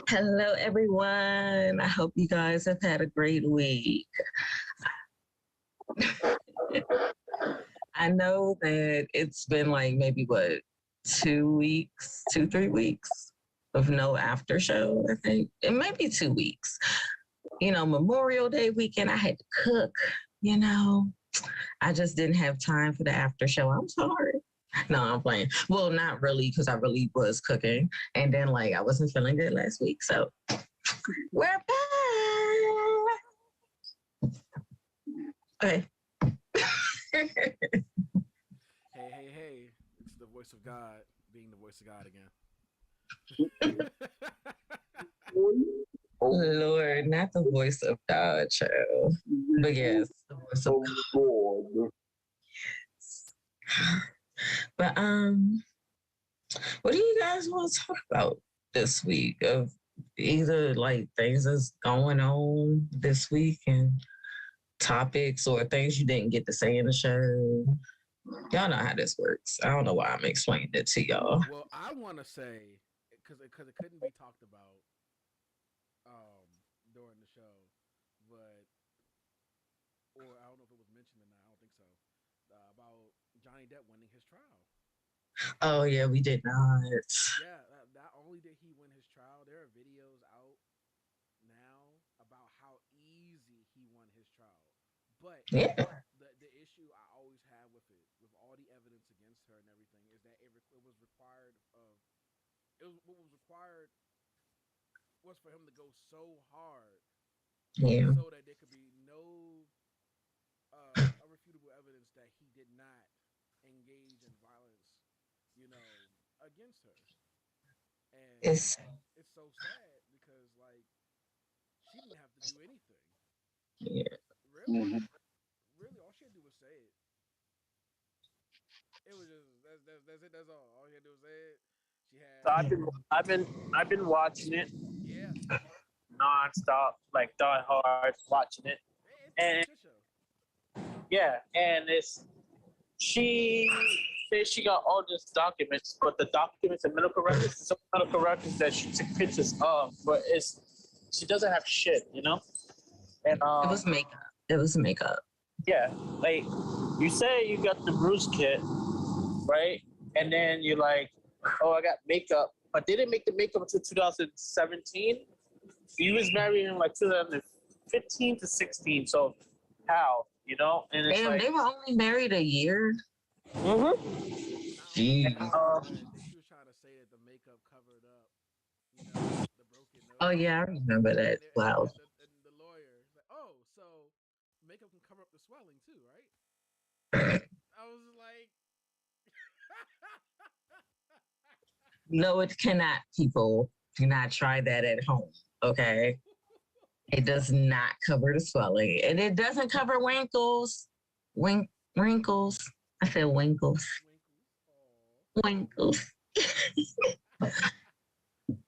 Hello, everyone. I hope you guys have had a great week. I know that it's been like maybe what, 2 weeks, 3 weeks of no after show, I think. It might be 2 weeks. Memorial Day weekend, I had to cook, you know. I just didn't have time for the after show. I'm sorry. No, I'm playing. Well, not really, because I really was cooking. And then, like, I wasn't feeling good last week. So we're back. Okay. Hey. It's the voice of God being the voice of God again. Lord, not the voice of God, child. But yes, the voice of God. God. But what do you guys want to talk about this week? Of either like things that's going on this week and topics or things you didn't get to say in the show. Y'all know how this works. I don't know why I'm explaining it to y'all. Well, I want to say because it couldn't be talked about um, during the show, but or I don't know if it was mentioned or not. I don't think so. About Johnny Depp winning his trial. Oh yeah, we did not. Yeah, not only did he win his trial, there are videos out now about how easy he won his trial. But Yeah. the issue I always have with it, with all the evidence against her and everything, is that it was required of it was what was required was for him to go so hard Yeah. so that there could be no irrefutable evidence that he did not engage in violence, you know, against her. And It's it's so sad because like she didn't have to do anything. yeah. Really, really, all she had to do was say it. It was just that's it. That's all. All she had to do was say it. She So had I've been watching it yeah. nonstop, like die hard watching it, It's a and shit show. yeah, and it's she says she got all these documents, but the documents and medical records, some medical records that she took pictures of, but it's she doesn't have shit, and It was makeup. It was makeup. yeah, like you say you got the bruise kit, right? And then you're like, oh, I got makeup, but they didn't make the makeup until 2017. He was married in like 2015 to 16. So how, And it's Damn, like, they were only married a year. mm-hmm. Not only Jeez. that, but she was trying to say that the makeup covered up, the broken Oh nose, yeah, I remember that. Wow. and the lawyer was like, oh, so makeup can cover up the swelling too, right? I was like, No, it cannot, people. Do not try that at home. Okay. It does not cover the swelling. And it doesn't cover wrinkles. Wrinkles. I said winkles. Winkles, oh, Winkles.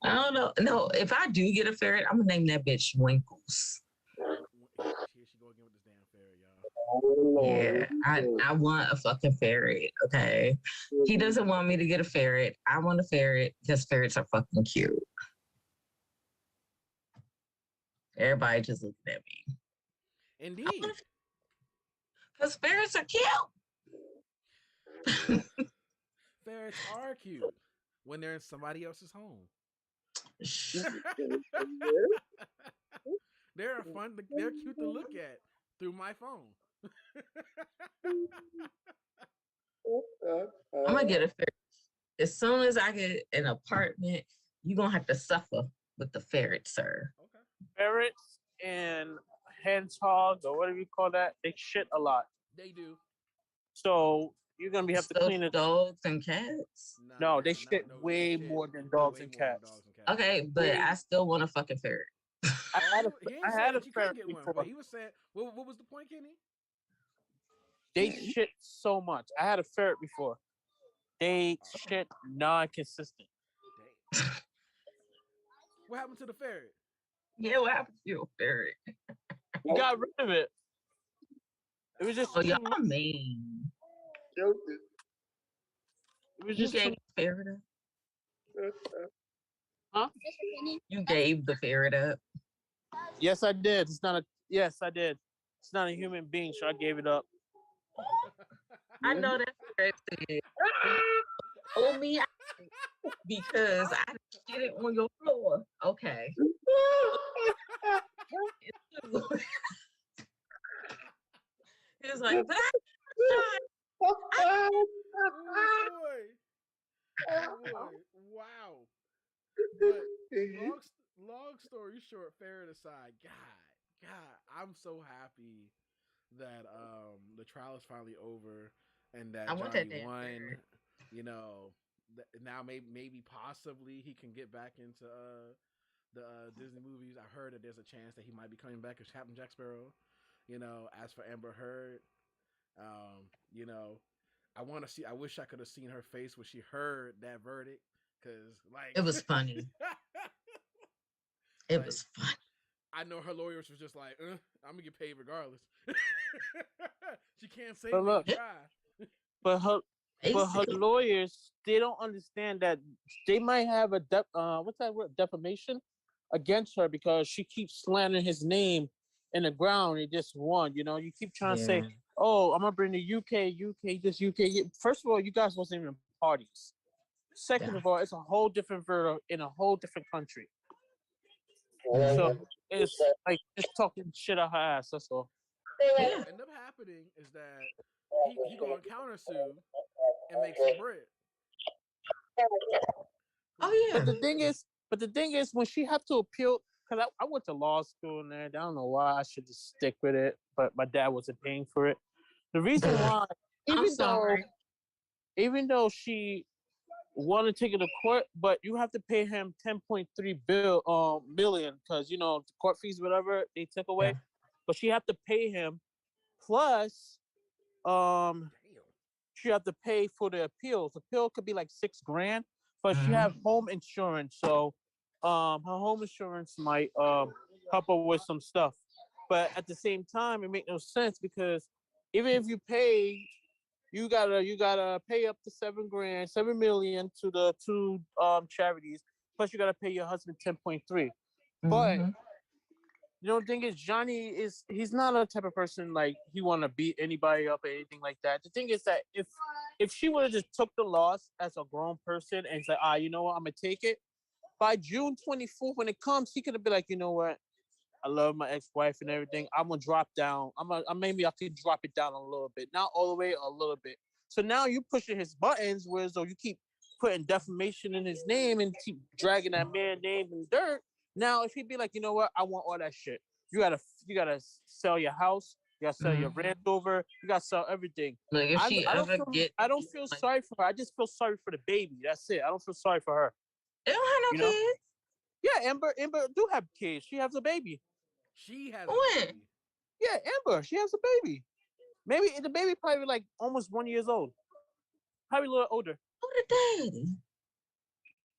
I don't know. No, if I do get a ferret, I'm gonna name that bitch Winkles. here she go again with this damn fairy, y'all. Yeah, I want a fucking ferret. Okay, he doesn't want me to get a ferret. I want a ferret because ferrets are fucking cute. Everybody just looking at me. Indeed, Because ferrets are cute. ferrets are cute when they're in somebody else's home. They're fun. They're cute to look at through my phone. I'm gonna get a ferret. As soon as I get an apartment, you're gonna have to suffer with the ferret, sir. Okay. Ferrets and hedgehogs, or whatever you call that, they shit a lot. They do. So you're going to have to So clean it. dogs and cats. No, they shit No, they way shit more than dogs way and more than cats. dogs and cats. Okay, but Way. I still want a fucking ferret. Oh, he I ain't had saying a that you couldn't ferret get one, but before. he was saying, what was the point, Kenny? They shit so much. I had a ferret before. They shit non-consistent. Damn. What happened to the ferret? Yeah, what happened to your ferret? You got rid of it. It was Oh, just too y'all much. mean. It was You just too gave the ferret up? Huh? You gave the ferret up. Yes, I did. It's not a. Yes, I did. It's not a human being, so I gave it up. I know that ferret said, "Oh me," because I shit it on your floor. Okay. He was like, "But Oh boy. Oh boy. Wow. But long story short, ferret aside, God, I'm so happy that the trial is finally over and I that want that Johnny damn won. ferret." You know, now maybe possibly he can get back into the Disney movies. I heard that there's a chance that he might be coming back as Captain Jack Sparrow. You know, as for Amber Heard, you know, I want to see. I wish I could have seen her face when she heard that verdict, because It was funny. It like was funny. I know her lawyers was just like, I'm gonna get paid regardless. She can't say But we look, didn't try. but her Basically. lawyers, they don't understand that they might have a what's that word, defamation against her because she keeps slandering his name in the ground. He just won. You know, you keep trying to say, Yeah. "Oh, I'm gonna bring the UK, this UK." First of all, you guys wasn't even parties. Second Yeah. of all, it's a whole different verdict in a whole different country. So Mhm. it's like just talking shit out her ass. That's all. What Yeah. will end up happening is that he gonna countersue and make some bread. Oh But yeah. the thing is, when she had to appeal, because I went to law school and I don't know why I should just stick with it, but my dad wasn't paying for it. The reason why, I'm even though sorry. even though she wanted to take it to court, but you have to pay him 10.3 million because you know the court fees, whatever they took away. Yeah. But she had to pay him plus um Damn. she had to pay for the appeals. Appeal could be like $6,000, but she have Mhm. home insurance, so her home insurance might help her with some stuff. But at the same time, it makes no sense because even if you pay, you gotta pay up to 7,000, 7 million to the two charities. Plus, you gotta pay your husband 10.3. But Mhm. you know, the thing is, Johnny he's not a type of person like he want to beat anybody up or anything like that. The thing is that if she would have just took the loss as a grown person and said, you know what, I'm gonna take it. By June 24th, when it comes, he could have been like, you know what, I love my ex-wife and everything. I'm gonna drop down. Maybe I could drop it down a little bit, not all the way, a little bit. So now you pushing his buttons, whereas though you keep putting defamation in his name and keep dragging that man name in dirt. Now if he'd be like, you know what, I want all that shit. You gotta sell your house. You gotta sell your Mhm. rent over. You gotta sell everything. Look, if I, she I don't ever feel get I don't feel like, sorry for her. I just feel sorry for the baby. That's it. I don't feel sorry for her. they don't have You no know? kids. Yeah, Amber do have kids. She has a baby. She has a When? baby. Yeah, Amber, she has a baby. Maybe the baby probably like almost 1 years old. Probably a little older. Who the daddy?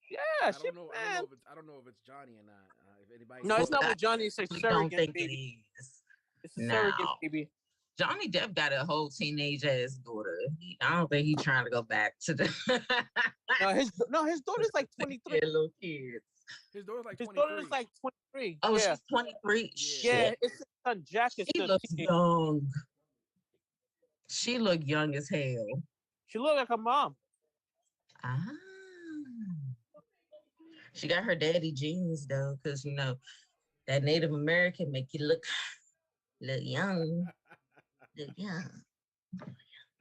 Yeah, I she don't know. man. I don't know if it's Johnny or not. If anybody No, it's knows. not with Johnny. It's a I don't surrogate think it baby. is. It's a surrogate Now, baby. Johnny Depp got a whole teenage ass daughter. I don't think he's trying to go back to the His daughter's like 23. little kids. His daughter's like His 23. daughter's like 23. Oh, Yeah, she's 23. Yeah. yeah. Shit. It's his son Jack is She the looks teenager. young. She look young as hell. She look like her mom. Ah. She got her daddy genes though, because you know that Native American make you look young. Look young.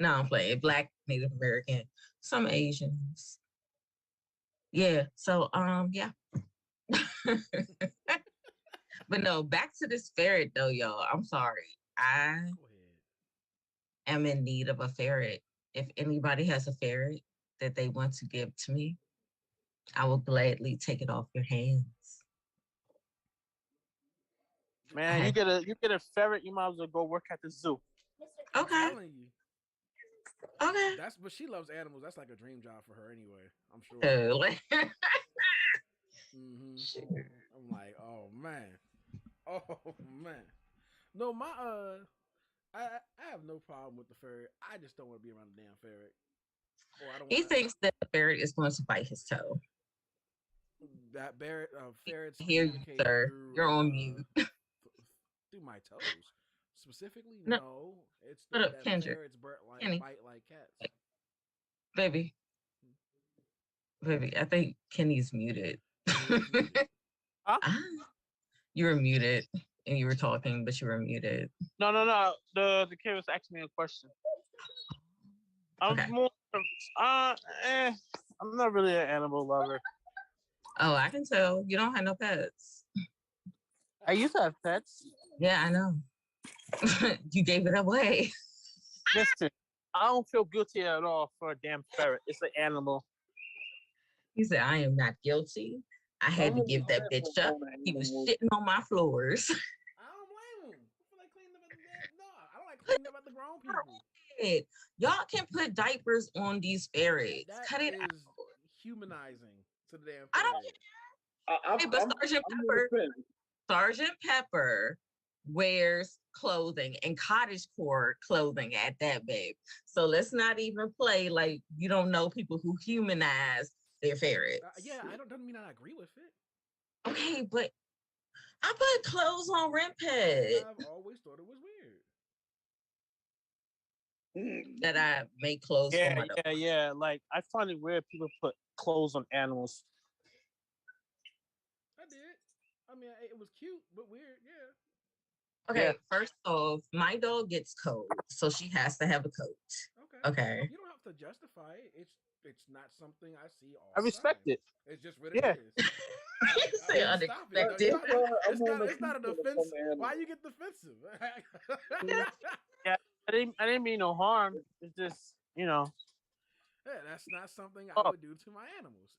No, I'm playing Black Native American, some Asians. Yeah. So yeah. But no, back to this ferret though, y'all. I'm sorry. I Go ahead. am in need of a ferret. If anybody has a ferret that they want to give to me, I will gladly take it off your hands. Man, Okay. you get a ferret. You might as well go work at the zoo. I'm Okay. telling you. Okay. But she loves animals. That's like a dream job for her anyway. I'm sure. Like, Mm-hmm. sure. I'm like, oh man. Oh man. No, I have no problem with the ferret. I just don't want to be around the damn ferret. Or I don't He want thinks that the ferret is going to bite his toe. that bear ferrets Hear you, communicate sir. through You're on mute. through my toes. Specifically, No, no. It's shut up, that Kendrick. ferrets Kenny, bite like cats. baby, baby. I think Kenny's muted. Kenny is muted. Huh? Ah, you were muted and you were talking, but you were muted. No. The kid was asking me a question. I'm Okay. more. I'm not really an animal lover. Oh, I can tell. You don't have no pets. I used to have pets. Yeah, I know. You gave it away. Listen, I don't feel guilty at all for a damn ferret. It's an animal. He said, I am not guilty. I had to give that bitch up. He was shitting on my floors. I don't blame him. I feel like cleaning up at the dead. No, I don't like cleaning up at the grown people. Y'all can put diapers on these ferrets. That Cut it is out. humanizing to the damn I don't ferret. care. But Sergeant Pepper wears clothing and cottagecore clothing at that, babe. So let's not even play like you don't know people who humanize their ferrets. Yeah, doesn't mean I agree with it. Okay, but I put clothes on Rempet. I've always thought it was weird. That I make clothes for my dog. Yeah. Like I find it weird people put clothes on animals. I did. I mean, it was cute, but weird. Yeah. Okay, first off, my dog gets cold, so she has to have a coat. Okay. You don't have to justify it. It's not something I see all. I respect it. It's just what it is. Stop it. It's not an offense. Why you get defensive? Yeah, I didn't mean no harm. It's just Yeah, that's not something I would do to my animals.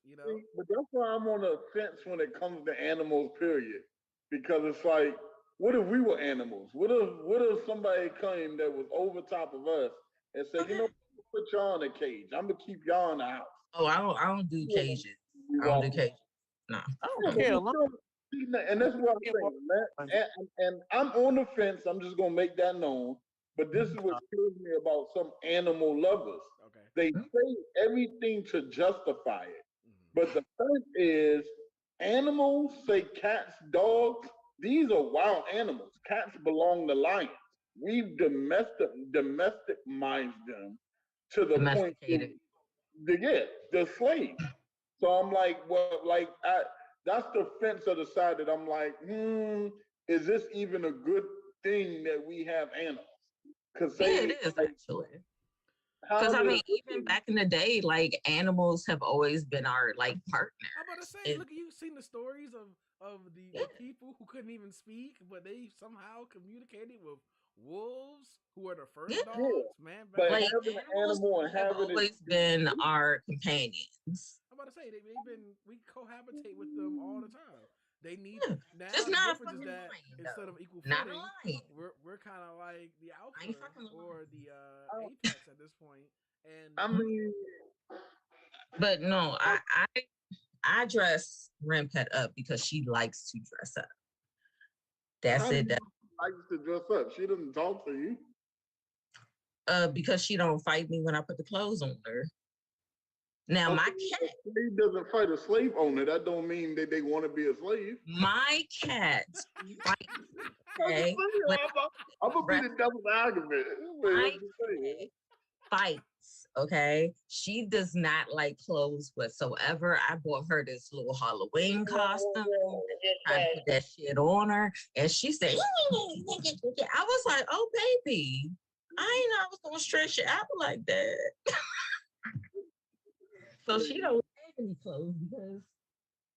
But that's why I'm on the fence when it comes to animals. Period. Because it's like, what if we were animals? What if somebody came that was over top of us and said, you know, put y'all in a cage. I'm gonna keep y'all in the house. Oh, I don't do cages. I don't do cages. No. I don't care. And that's what I'm saying, man. And I'm on the fence. I'm just gonna make that known. But this is what kills me about some animal lovers. Okay. They say everything to justify it. But the point is, animals, say cats, dogs, these are wild animals. Cats belong to lions. We've domesticized them to the point the slave. So I'm like, well, that's the fence of the side that I'm like, is this even a good thing that we have animals? It is actually. Because I mean, even back in the day, like animals have always been our like partner. I'm about to say, look, you've seen the stories of the people who couldn't even speak, but they somehow communicated with wolves, who are the first dogs, man. But like animals have always been our companions. I'm about to say we cohabitate with them all the time. They need now. Just the not difference is that instead of equal footing, we're kind of like the alpha or the apex at this point. And I mean, but no, I dress Rempet up because she likes to dress up. That's it. Likes to dress up. She doesn't talk to you. Because she don't fight me when I put the clothes on her. Now my cat. He doesn't fight a slave owner. That don't mean that they want to be a slave. My cat fights. Okay? I'm gonna be the devil's argument. My cat fights. Okay, she does not like clothes whatsoever. I bought her this little Halloween costume. I put that shit on her, and she said, I was like, oh baby, I ain't know I was gonna stretch it out like that. So she don't have any clothes because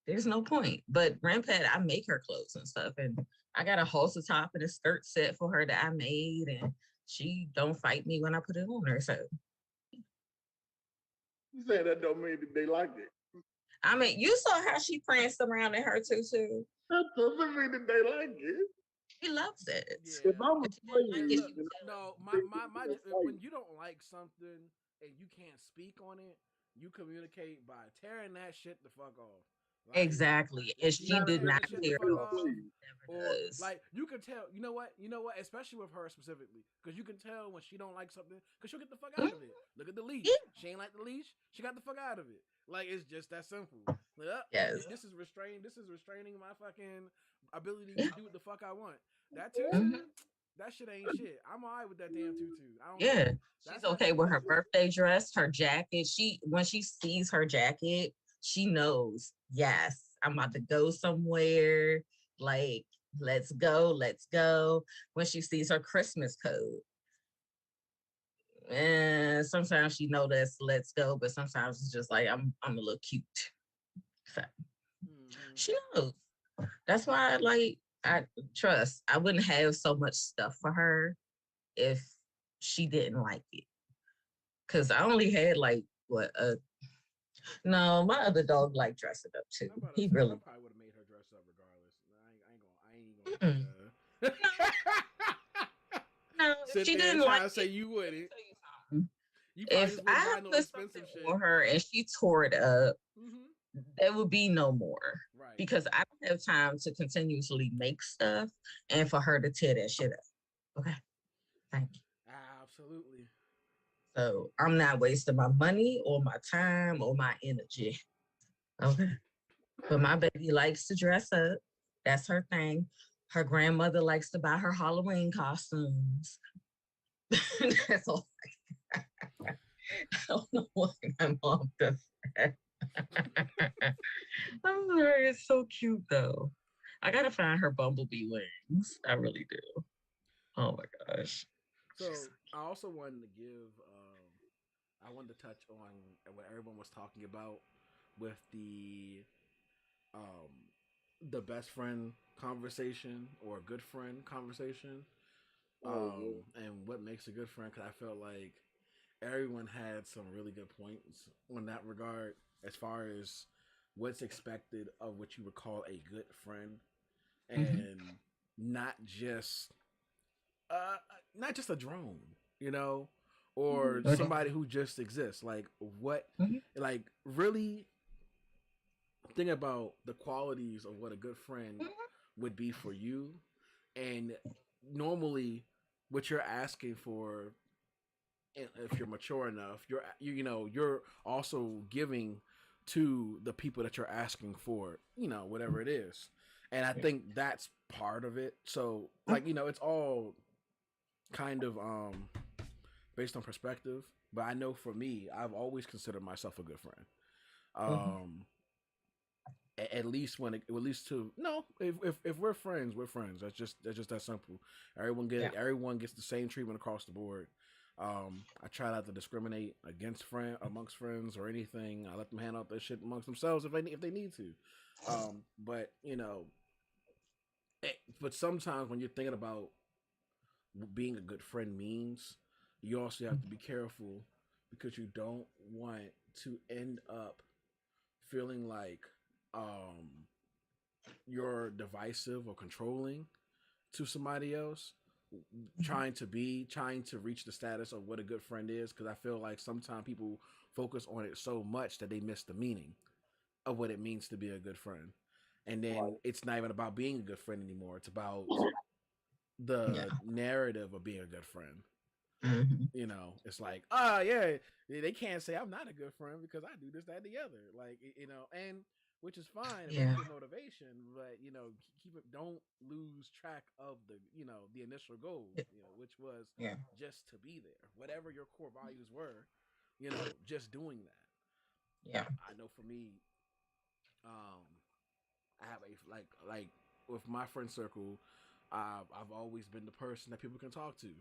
there's no point. But Rempet, I make her clothes and stuff, and I got a halter top and a skirt set for her that I made, and she don't fight me when I put it on her. So you say that don't mean that they like it. I mean, you saw how she pranced around in her tutu. That doesn't mean that they like it. She loves it. Yeah. If I was playing, no, my when you don't like something and you can't speak on it, you communicate by tearing that shit the fuck off. Like, exactly. And she did not tear it off. Like you can tell, you know what, especially with her specifically, because you can tell when she don't like something, because she'll get the fuck out of it. Look at the leash. She ain't like the leash. She got the fuck out of it. Like it's just that simple. Yes. This is restrained. This is restraining my fucking ability to do what the fuck I want. That tutu, Mhm. that shit ain't shit. I'm alright with that damn tutu. I don't Yeah. care. She's That's how okay she with her is. birthday dress, her jacket. When she sees her jacket, she knows, yes, I'm about to go somewhere. Like, let's go, let's go. When she sees her Christmas coat, and sometimes she know that's let's go, but sometimes it's just like I'm a little cute. So she knows. That's why I trust. I wouldn't have so much stuff for her if she didn't like it. Cause I only had like what no, my other dog like dressing up too. I'm about to He say I really probably would have made her dress up regardless. I ain't even gonna. no, if Sit she there and didn't try like to say it. you Let me wouldn't. tell you something. You probably If just wouldn't I buy no put expensive something shit. on her and she tore it up, Mm-hmm. there would be no more. Right. Because I don't have time to continuously make stuff and for her to tear that shit up. Okay. Thank you. Absolutely. So I'm not wasting my money or my time or my energy. Okay. But my baby likes to dress up. That's her thing. Her grandmother likes to buy her Halloween costumes. That's all. I don't know why my mom does that. I'm sorry, it's so cute though. I gotta find her bumblebee wings. I really do. Oh my gosh. So I also wanted to give. I wanted to touch on what everyone was talking about with um, the best friend conversation or a good friend conversation, and what makes a good friend. Because I felt like everyone had some really good points on that regard, as far as what's expected of what you would call a good friend, Mhm. and not just uh, not just a drone, you know, or Okay. somebody who just exists. Like what, Mhm. like really think about the qualities of what a good friend would be for you, and normally what you're asking for, if you're mature enough, you're also giving to the people that you're asking for, whatever it is. And I think that's part of it. So like, it's all kind of based on perspective, but I know for me, I've always considered myself a good friend. Mhm. At least at least to no, if we're friends, we're friends. That's just that simple. Yeah. Everyone gets the same treatment across the board. I try not to discriminate amongst friends or anything. I let them handle their shit amongst themselves if they need to. But but sometimes when you're thinking about being a good friend means, you also have to be careful, because you don't want to end up feeling like um you're divisive or controlling to somebody else, trying to reach the status of what a good friend is, because I feel like sometimes people focus on it so much that they miss the meaning of what it means to be a good friend. And then it's not even about being a good friend anymore. It's about Yeah. the narrative of being a good friend. Mhm. It's like, oh yeah, they can't say I'm not a good friend because I do this, that, and the other. Like, and which is fine if that's Yeah. your motivation, but keep it. Don't lose track of the initial goal, which was Yeah. just to be there. Whatever your core values were, just doing that. Yeah. I know for me, um, I have a like with my friend circle, I've always been the person that people can talk to.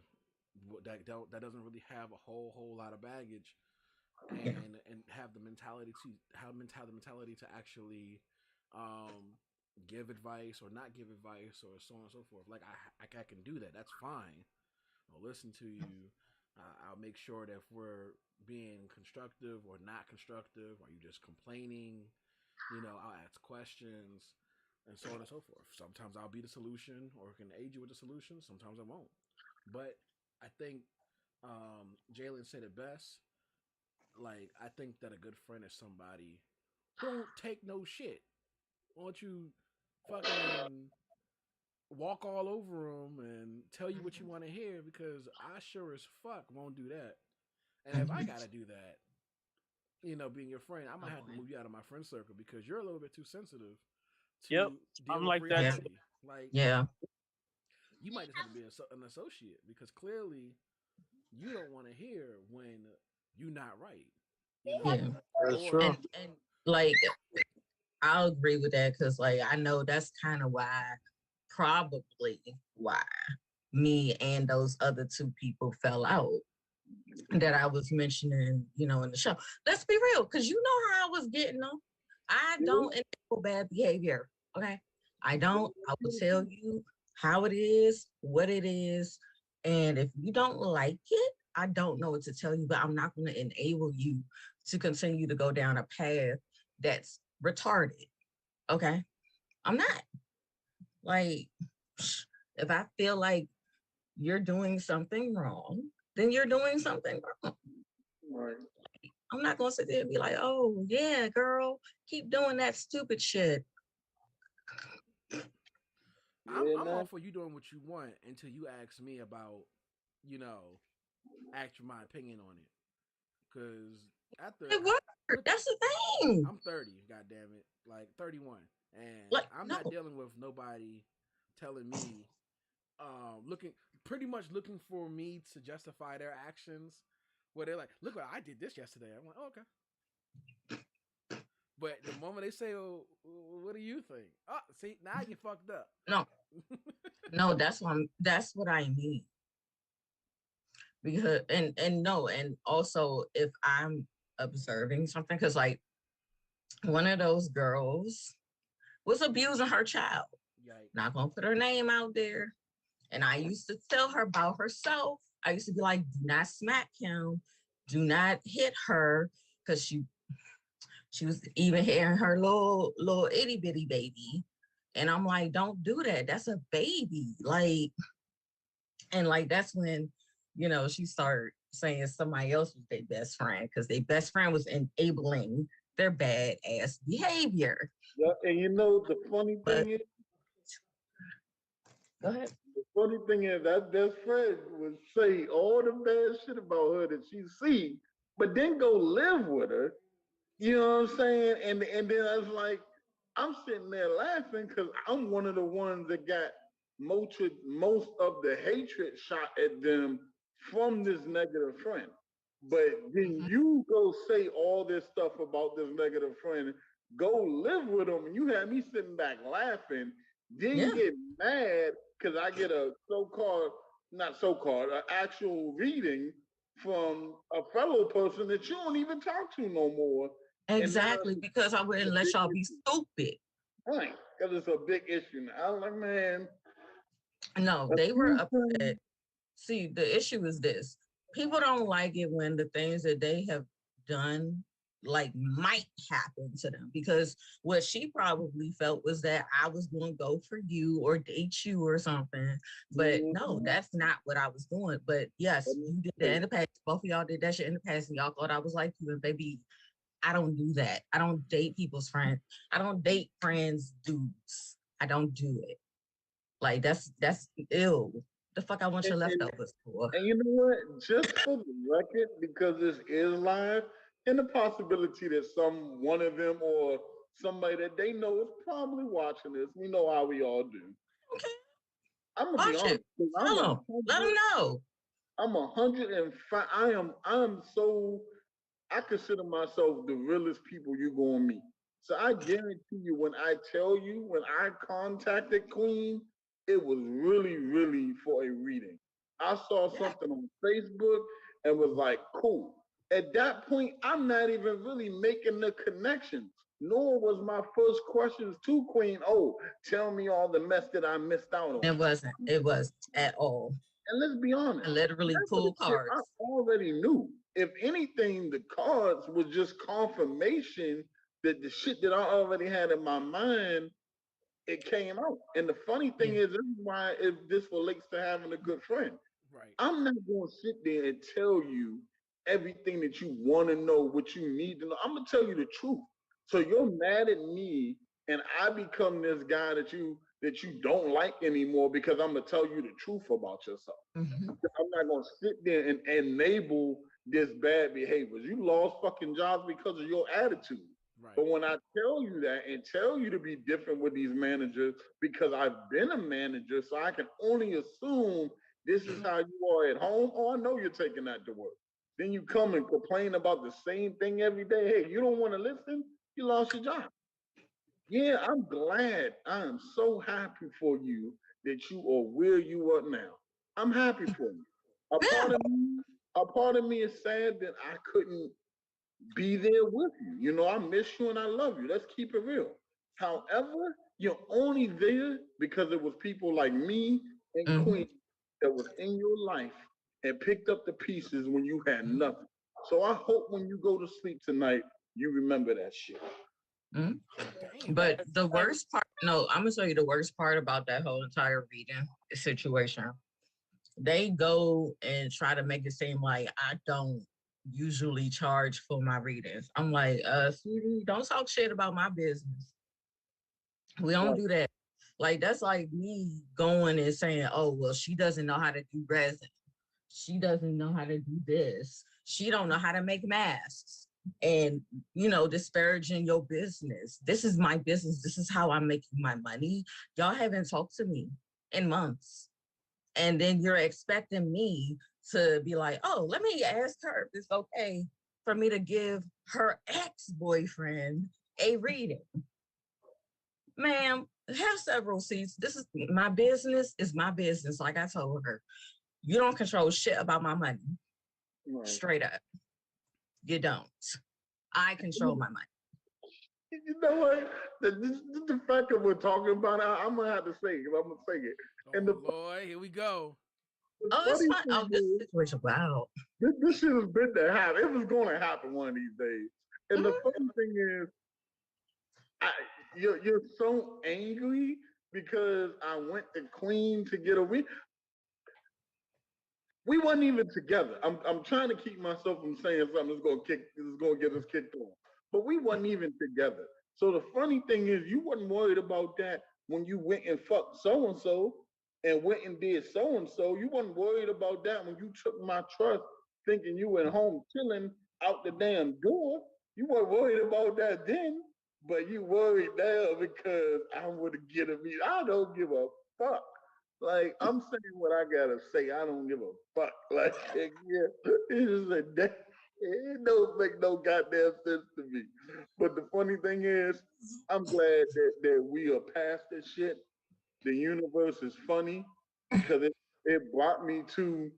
That doesn't really have a whole lot of baggage, Yeah. and have the mentality to actually give advice or not give advice or so on and so forth. Like I can do that. That's fine. I'll listen to you. I'll make sure that if we're being constructive or not constructive, are you just complaining? I'll ask questions and so on and so forth. Sometimes I'll be the solution or can aid you with the solution. Sometimes I won't. But I think Jalen said it best. Like, I think that a good friend is somebody who don't take no shit. Won't you fucking walk all over them and tell you what you want to hear, because I sure as fuck won't do that. And if I Mhm. gotta do that, being your friend, I might have to Okay. move you out of my friend circle because you're a little bit too sensitive Yep, to deal I'm with like that Yeah. too. reality. Like, Yeah. you might just have to be an associate because clearly you don't want to hear when you're not right, Yeah. That's or true. And like I'll agree with that because like I know that's kind of why, probably why me and those other two people fell out that I was mentioning, in the show. Let's be real, because you know how I was getting them. I don't enable bad behavior. Okay. I don't. I will tell you how it is, what it is. And if you don't like it, I don't know what to tell you, but I'm not going to enable you to continue to go down a path that's retarded. Okay. I'm not. Like, if I feel like you're doing something wrong, then you're doing something wrong. Right. I'm not gonna sit there and be like, oh yeah, girl, keep doing that stupid shit. Yeah, I'm all man. for you doing what you want until you ask me about, you know, ask my opinion on it. Because after It worked. with That's the thing. I'm 30, god damn it, like 31, and Like, I'm no, not dealing with nobody telling me, looking pretty much looking for me to justify their actions. Where they're like, look what I did this yesterday. I'm like, oh, okay. But the moment they say, "Oh, what do you think?" Oh, see, now you fucked up. no, no. That's what I mean. Because and no, and also if I'm observing something, because like one of those girls was abusing her child. Yikes. Not gonna put her name out there. And I used to tell her about herself. I used to be like, do not smack him, do not hit her, because she was even hitting her little itty bitty baby. And I'm like, don't do that. That's a baby. Like, and like that's when, she started saying somebody else was their best friend because their best friend was enabling their bad ass behavior. Yeah, and the funny But thing is, go ahead. that best friend would say all the bad shit about her that she see, but then go live with her. You know what I'm saying? And then I was like, I'm sitting there laughing because I'm one of the ones that got most of the hatred shot at them from this negative friend. But then Mhm. you go say all this stuff about this negative friend, go live with him, and you have me sitting back laughing, then Yeah, get mad because I get a so-called, not so-called, an actual reading from a fellow person that you don't even talk to no more. And now exactly. Because I it's a wouldn't let big y'all be issue. stupid. Right. Because it's a big issue now. I'm like, man, No, a they were few upset. things, See, the issue is this: people don't like it when the things that they have done like might happen to them, because what she probably felt was that I was going to go for you or date you or something. But no, mhm, that's not what I was doing. But yes, you did that in the past. Both of y'all did that shit in the past, and y'all thought I was like you. And baby, I don't do that. I don't date people's friends. I don't date friends dudes. I don't do it. Like that's ill. The fuck I want and, your and, leftovers for? and you know what? Just for the record, because this is live, and the possibility that one of them or somebody that they know is probably watching this, we know how we all do. Okay, I'm gonna be watch it. honest. 'Cause Tell them. Let them know. I'm 105. I am so I consider myself the realest people you're gonna meet. So I guarantee you, when I tell you, when I contacted Queen, it was really, really for a reading. I saw Yeah. something on Facebook and was like, cool. At that point, I'm not even really making the connections. Nor was my first questions to Queen, oh, tell me all the mess that I missed out on. It wasn't. It was at all. And let's be I honest, literally that's the pulled shit I cards. already knew. If anything, the cards was just confirmation that the shit that I already had in my mind, it came out. And the funny Yeah. thing is, this is why this relates to having a good friend. Right. I'm not going to sit there and tell you everything that you want to know, what you need to know. I'm going to tell you the truth. So you're mad at me, and I become this guy that you don't like anymore because I'm gonna tell you the truth about yourself. Mhm. I'm not gonna sit there and enable this bad behaviors. You lost fucking jobs because of your attitude. Right. But when I tell you that and tell you to be different with these managers, because I've been a manager, so I can only assume this is how you are at home. Oh, I know you're taking that to work. Then you come and complain about the same thing every day. Hey, you don't want to listen? You lost your job. Yeah, I'm glad. I am so happy for you that you are where you are now. I'm happy for you. A part Yeah. of me, a part of me is sad that I couldn't be there with you. You know, I miss you and I love you. Let's keep it real. However, you're only there because it was people like me and Mm-hmm. Queen that was in your life and picked up the pieces when you had nothing. So I hope when you go to sleep tonight, you remember that shit. Mm-hmm. But the worst part, no, I'm gonna tell you the worst part about that whole entire reading situation. They go and try to make it seem like I don't usually charge for my readings. I'm like, sweetie, don't talk shit about my business. We don't Right. do that. Like that's like me going and saying, "Oh, well, she doesn't know how to do resin. She doesn't know how to do this. She don't know how to make masks." And disparaging your business. This is my business. This is how I'm making my money. Y'all haven't talked to me in months, and then you're expecting me to be like, "Oh, let me ask her if it's okay for me to give her ex-boyfriend a reading." Ma'am, have several seats. This is my business, is my business. Like I told her, you don't control shit about my money. Right. Straight up. You don't. I control my money. You know what? The fact that we're talking about it, I'm gonna have to say it. I'm gonna say it. Oh And the, Lord, here we go. the Oh, it's funny fine. thing Oh, this is, situation. Wow. this shit has been to happen. It was going to happen one of these days. And the Mhm. funny thing is, I, you're so angry because I went to Queen to get a win. We wasn't even together. I'm trying to keep myself from saying something that's gonna get us kicked off. But we wasn't even together. So the funny thing is, you wasn't worried about that when you went and fucked so and went and did so and so. You wasn't worried about that when you took my trust, thinking you went home chilling out the damn door. You weren't worried about that then, but you worried now because I would get a meet. I don't give a fuck. Like I'm saying what I gotta say. I don't give a fuck. Like yeah, it's just a day. It don't make no goddamn sense to me. But the funny thing is, I'm glad that we are past this shit. The universe is funny because it brought me to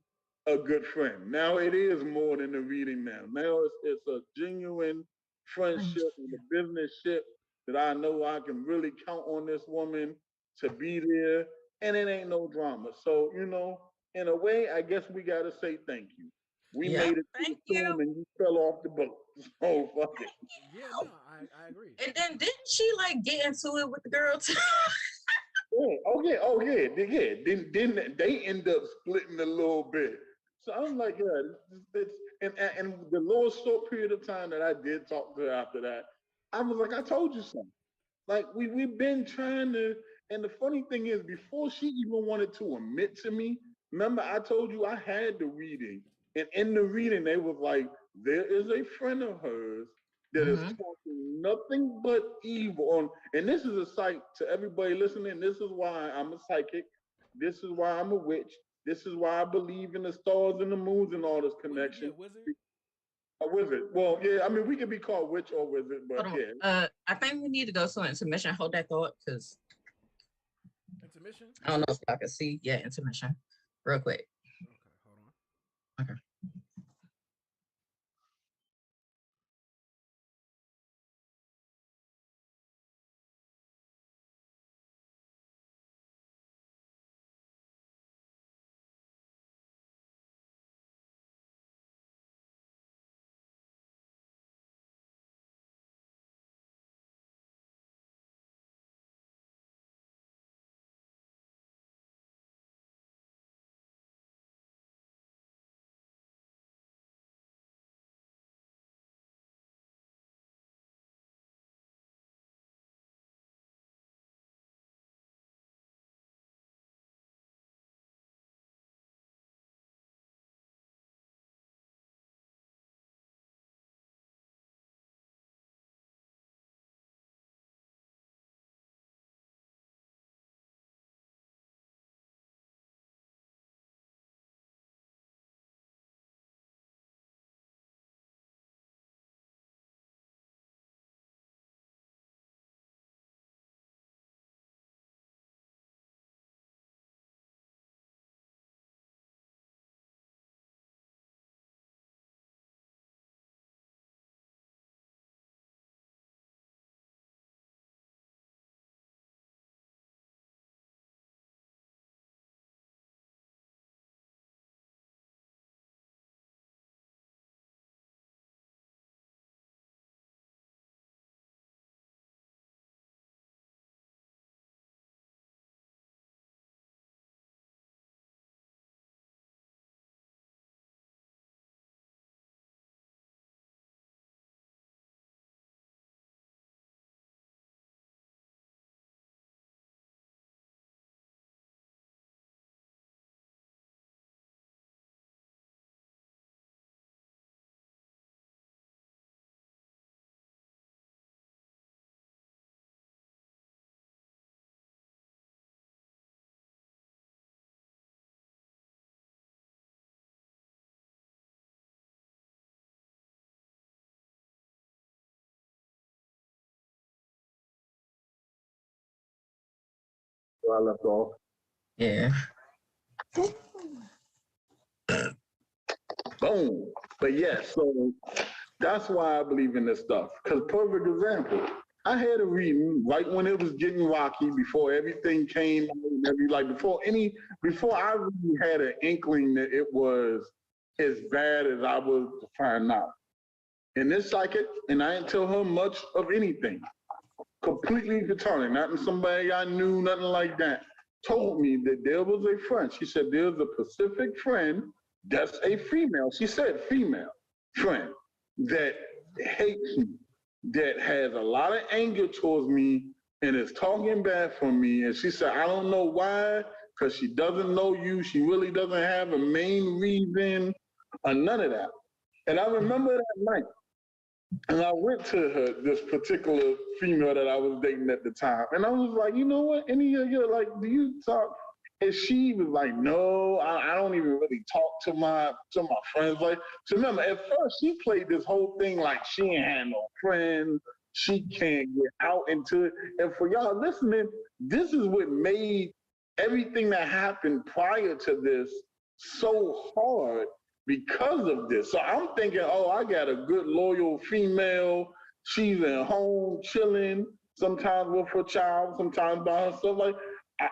a good friend. Now it is more than a reading now. Now it's a genuine friendship and a business ship that I know I can really count on this woman to be there and it ain't no drama. So, in a way, I guess we gotta say thank you. We Yeah. made it to the Thank storm you. and you fell off the boat. So fuck it. Yeah, no, I agree. And then didn't she like get into it with the girl too? Yeah. Oh yeah. Then they end up splitting a little bit. So I'm like, yeah, and the little short period of time that I did talk to her after that, I was like, I told you something. Like we've been trying to, and the funny thing is, before she even wanted to admit to me, remember I told you I had the reading, and in the reading they was like, there is a friend of hers that is Mm-hmm. talking nothing but evil on, and this is a sight to everybody listening. This is why I'm a psychic. This is why I'm a witch. This is why I believe in the stars and the moons and all this Yeah, connection. wizard. A wizard. Well, yeah, I mean we could be called witch or wizard, but Hold yeah. on. I think we need to go to intermission. Hold that thought, because Intermission. I don't know if I can see. Yeah, intermission. Real quick. Okay, hold on. Okay. where I left off. Yeah. Boom. But yeah, so that's why I believe in this stuff. Because perfect example, I had a reading right when it was getting rocky, before everything came, before I really had an inkling that it was as bad as I was to find out. And this psychic, and I didn't tell her much of anything, completely platonic, not in somebody I knew, nothing like that, told me that there was a friend. She said, there's a Pacific friend that's a female. She said female friend that hates me, that has a lot of anger towards me and is talking bad for me. And she said, I don't know why, because she doesn't know you. She really doesn't have a main reason or none of that. And I remember that night. And I went to her, this particular female that I was dating at the time. And I was like, you know what? Any of you, like, do you talk? And she was like, no, I don't even really talk to my friends. Like, so remember, at first she played this whole thing like she ain't had no friends. She can't get out into it. And for y'all listening, this is what made everything that happened prior to this so hard because of this. So I'm thinking, oh, I got a good, loyal female. She's at home chilling, sometimes with her child, sometimes by herself. Like,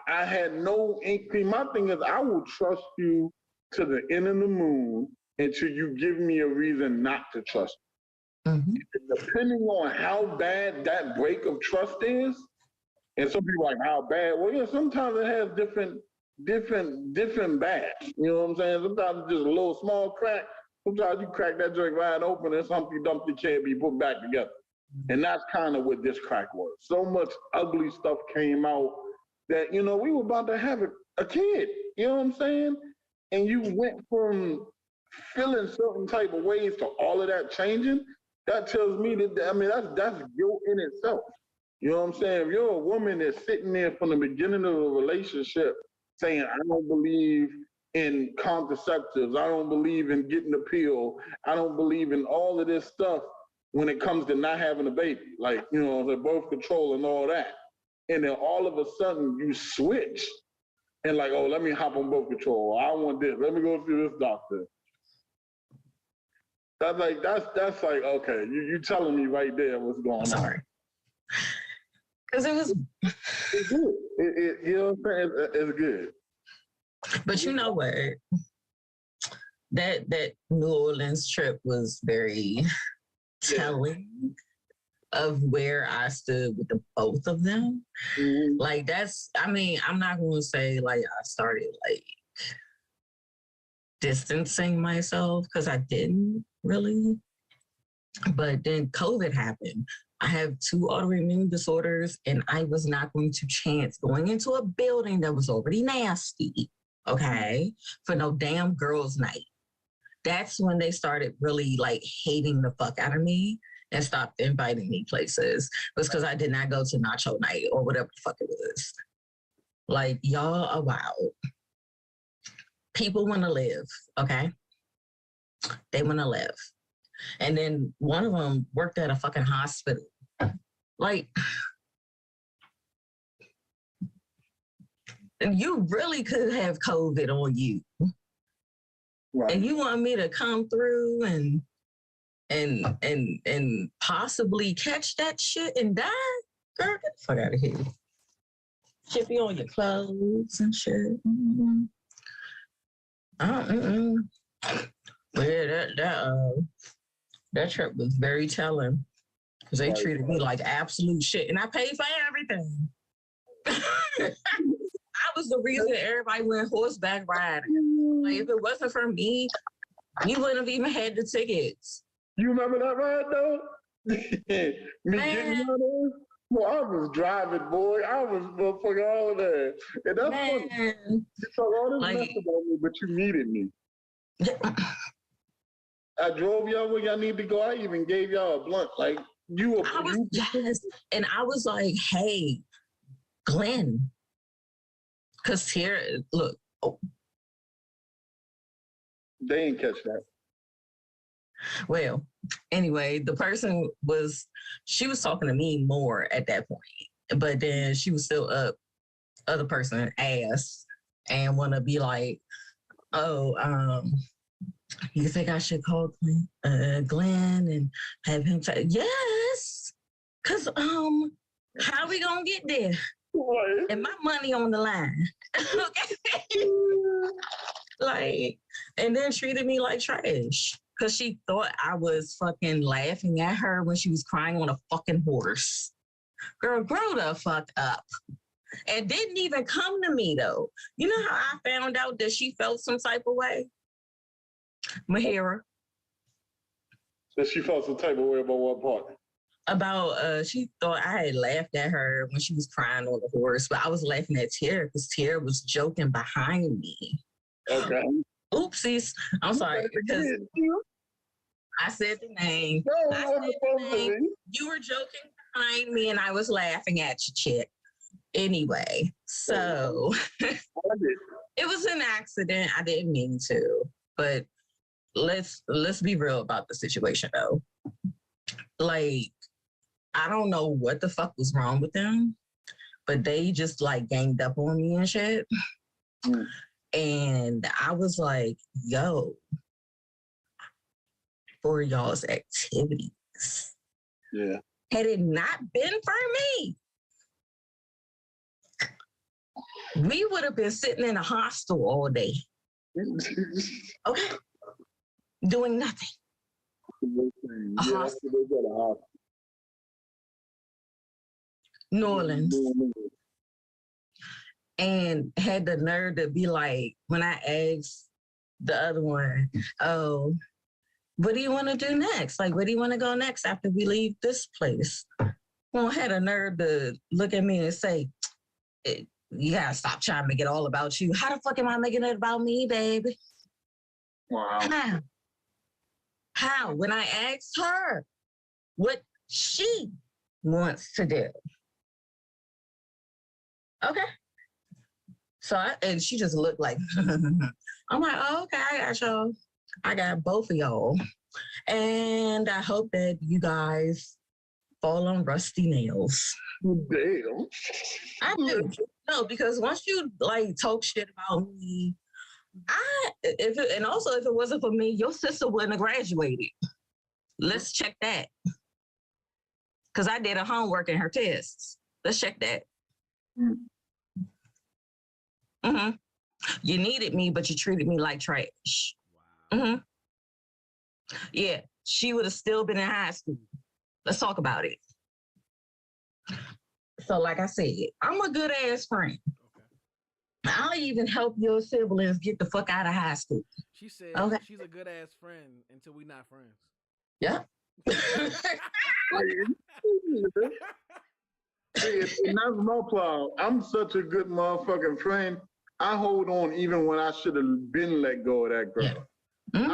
I had no inkling. My thing is, I will trust you to the end of the moon until you give me a reason not to trust you. Mm-hmm. Depending on how bad that break of trust is, and some people are like, how bad? Well, yeah, sometimes it has different bad. You know what I'm saying? Sometimes it's just a little small crack. Sometimes you crack that joint wide open and Humpty Dumpty can't be put back together. And that's kind of what this crack was. So much ugly stuff came out that, you know, we were about to have a kid. You know what I'm saying? And you went from feeling certain type of ways to all of that changing. That tells me that, I mean, that's guilt in itself. You know what I'm saying? If you're a woman that's sitting there from the beginning of a relationship saying, I don't believe in contraceptives, I don't believe in getting a pill, I don't believe in all of this stuff when it comes to not having a baby, like, you know, the birth control and all that. And then all of a sudden you switch and like, oh, let me hop on birth control. I want this. Let me go see this doctor. That's like, okay, you telling me right there what's going on. Sorry. Because it was... It's good. You know what I'm saying? It's good. But you know what? That New Orleans trip was very telling of where I stood with the both of them. Mm-hmm. Like, that's, I mean, I'm not going to say, like, I started, like, distancing myself, because I didn't really. But then COVID happened. I have 2 autoimmune disorders, and I was not going to chance going into a building that was already nasty, okay, for no damn girls' night. That's when they started really, like, hating the fuck out of me and stopped inviting me places. It was because I did not go to Nacho Night or whatever the fuck it was. Like, y'all are wild. People want to live, okay? They want to live. And then one of them worked at a fucking hospital. Like, you really could have COVID on you. Right. And you want me to come through and possibly catch that shit and die? Girl, get the fuck out of here. Shit be on your clothes and shit. Mm-hmm. Yeah, that trip was very telling, because they treated me like absolute shit, and I paid for everything. I was the reason everybody went horseback riding. Like, if it wasn't for me, you wouldn't have even had the tickets. You remember that ride though? Me getting on there? Well, I was driving, boy. I was motherfucking all of that. And that's funny. You talk all this mess about me, but you needed me. I drove y'all where y'all need to go. I even gave y'all a blunt. Like, yes. And I was like, hey, Glenn. Because here, look. Oh. They ain't catch that. Well, anyway, the person she was talking to me more at that point. But then she was still up other person ass and want to be like, oh, you think I should call Glenn and have him say, yes, because how we gonna get there? Right. And my money on the line. Okay. Like, and then treated me like trash because she thought I was fucking laughing at her when she was crying on a fucking horse. Girl, grow the fuck up. And didn't even come to me though. You know how I found out that she felt some type of way? Mahira. That she felt some type of way about what part? About she thought I had laughed at her when she was crying on the horse, but I was laughing at Tara because Tara was joking behind me. Okay. Oopsies. I'm sorry because I said the name. No, I said the name. You were joking behind me and I was laughing at you, chick. Anyway, so it was an accident. I didn't mean to, but let's be real about the situation though. Like, I don't know what the fuck was wrong with them, but they just like ganged up on me and shit. And I was like, yo, for y'all's activities. Yeah. Had it not been for me, we would have been sitting in a hostel all day. Okay? Doing nothing. A hostel. New Orleans. And had the nerve to be like, when I asked the other one, oh, what do you want to do next? Like, where do you want to go next after we leave this place? Well, had a nerve to look at me and say, you gotta stop trying to make it all about you. How the fuck am I making it about me, baby? Wow. How? When I asked her what she wants to do. Okay. So, and she just looked like, I'm like, oh, okay, I got y'all. I got both of y'all. And I hope that you guys fall on rusty nails. Damn. I do. No, because once you like talk shit about me, if it wasn't for me, your sister wouldn't have graduated. Let's check that. Because I did her homework and her tests. Let's check that. Mm-hmm. You needed me, but you treated me like trash. Wow. Mm-hmm. Yeah, she would have still been in high school. Let's talk about it. So, like I said, I'm a good ass friend. Okay. I'll even help your siblings get the fuck out of high school. She said she's a good ass friend until we not friends. Yeah. And that's my problem. I'm such a good motherfucking friend. I hold on even when I should have been let go of that girl. Yeah. Mm-hmm.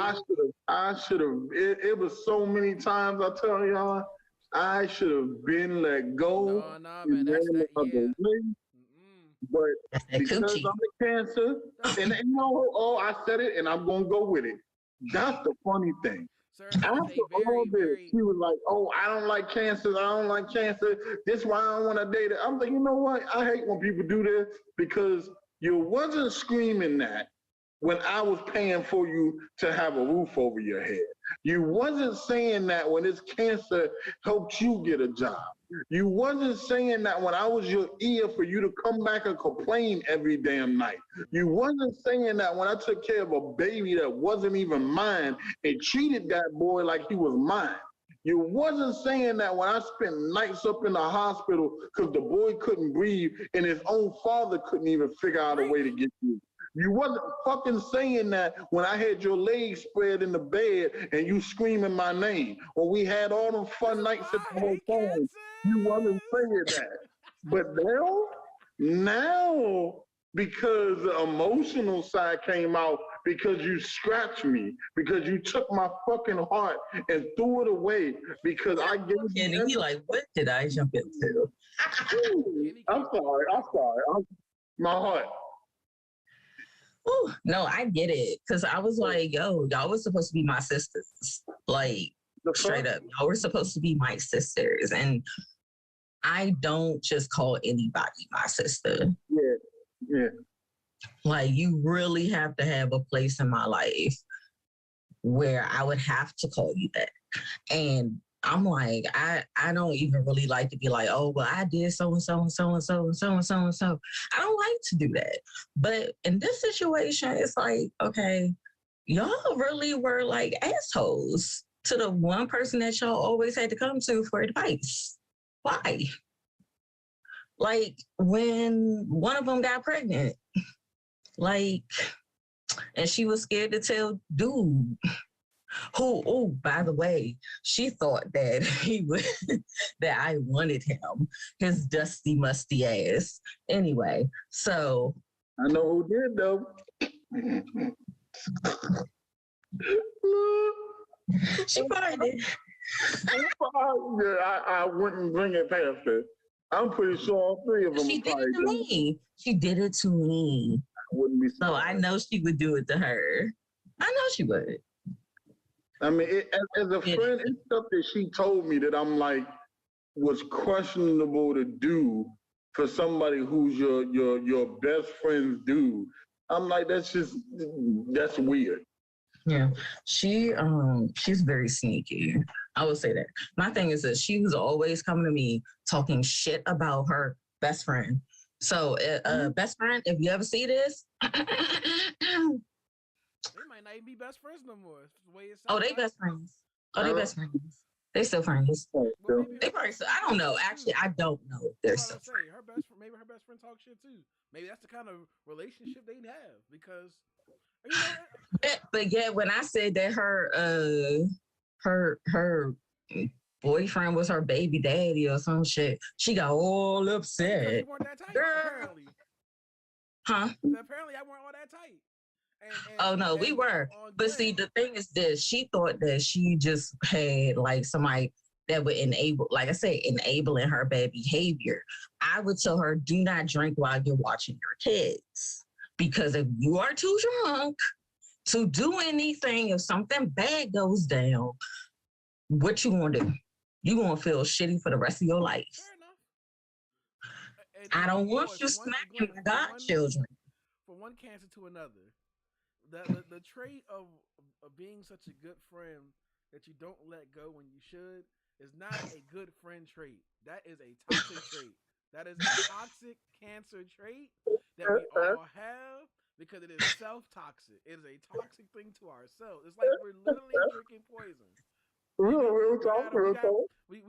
I should have. It was so many times I tell y'all, I should have been let go. No, man, that's that. Yeah. But because I'm the cancer, and you know, I said it, and I'm gonna go with it. That's the funny thing. Sir, after all this, she was like, "Oh, I don't like cancers. I don't like cancer. This is why I don't want to date it." I'm like, you know what? I hate when people do this because you wasn't screaming that when I was paying for you to have a roof over your head. You wasn't saying that when this cancer helped you get a job. You wasn't saying that when I was your ear for you to come back and complain every damn night. You wasn't saying that when I took care of a baby that wasn't even mine and treated that boy like he was mine. You wasn't saying that when I spent nights up in the hospital because the boy couldn't breathe and his own father couldn't even figure out a way to get you. You wasn't fucking saying that when I had your legs spread in the bed and you screaming my name. When we had all them fun nights at the hotel, you wasn't saying that. But now, because the emotional side came out, because you scratched me, because you took my fucking heart and threw it away, because I gave you. And he like, what did I jump into? I'm sorry. My heart. Ooh, no, I get it. Because I was like, yo, y'all was supposed to be my sisters. Like, straight up. Y'all were supposed to be my sisters. And I don't just call anybody my sister. Yeah. Yeah. Like, you really have to have a place in my life where I would have to call you that. And I'm like, I don't even really like to be like, oh, well, I did so and so and so and so and so and so and so. I don't like to do that. But in this situation, it's like, okay, y'all really were like assholes to the one person that y'all always had to come to for advice. Why? Like, when one of them got pregnant, like, and she was scared to tell dude who, oh, by the way, she thought that he would, that I wanted him, his dusty, musty ass. Anyway, so. I know who did, though. She probably did. I wouldn't bring it past her. I'm pretty sure all three of them. She did it to me. She did it to me. I wouldn't be surprised. So I know she would do it to her. I know she would. I mean, as a friend, it's stuff that she told me that I'm like was questionable to do for somebody who's your best friend's dude. I'm like, that's weird. Yeah, she's very sneaky. I would say that. My thing is that she was always coming to me talking shit about her best friend. So, best friend, if you ever see this, they might not even be best friends no more. The way it oh, they best friends. Oh, they best friends. They still friends. Well, they probably still, I don't know. Actually, I don't know if they're still friends. Maybe her best friend talk shit too. Maybe that's the kind of relationship they'd have because. But yeah, when I said that her boyfriend was her baby daddy or some shit, she got all upset. You weren't that tight, apparently. Huh? Apparently, I weren't all that tight. Oh no, we were. But see, the thing is this: she thought that she just had like somebody that would enable, like I say, enabling her bad behavior. I would tell her, do not drink while you're watching your kids. Because if you are too drunk to do anything, if something bad goes down, what you gonna do? You gonna feel shitty for the rest of your life. Fair enough. I don't want you smacking my godchildren. From one cancer to another, the trait of being such a good friend that you don't let go when you should is not a good friend trait. That is a toxic trait. That is a toxic cancer trait that we all have because it is self-toxic. It is a toxic thing to ourselves. It's like we're literally drinking poison. Real talk. We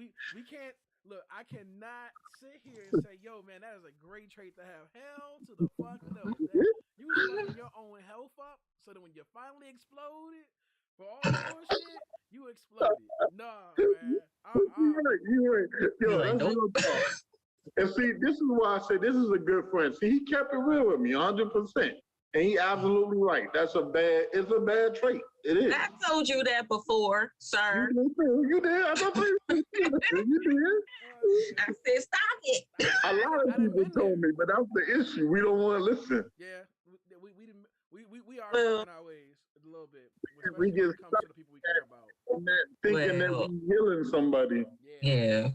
can't, look, I cannot sit here and say, yo, man, that is a great trait to have. Hell to the fuck no. You fucking your own health up so that when you finally exploded for all the bullshit, you exploded. Nah, man. You right. Yo, that's real talk. And see, this is why I say this is a good friend. See, he kept it real with me, 100%. And he absolutely right. It's a bad trait. It is. I told you that before, sir. You did. I thought you did. I said, stop it. A lot of people told me, but that's the issue. We don't want to listen. Yeah, we are in our ways a little bit. We get stuck to the people we care about. Thinking that we're healing somebody. Yeah.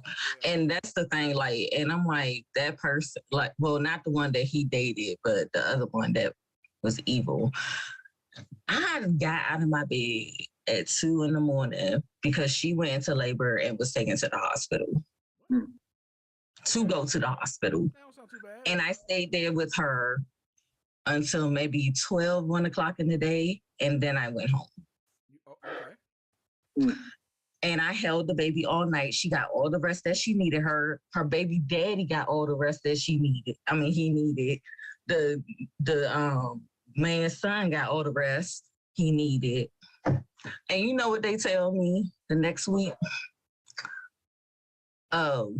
And that's the thing, like, and I'm like, that person, like, well, not the one that he dated, but the other one that was evil. I got out of my bed at 2 a.m. because she went into labor and was taken to the hospital. To go to the hospital. That don't sound too bad. And I stayed there with her until maybe 1 o'clock in the day, and then I went home. Okay. And I held the baby all night. She got all the rest that she needed. Her baby daddy got all the rest that she needed. I mean, he needed. The man's son got all the rest he needed. And you know what they tell me the next week? Oh,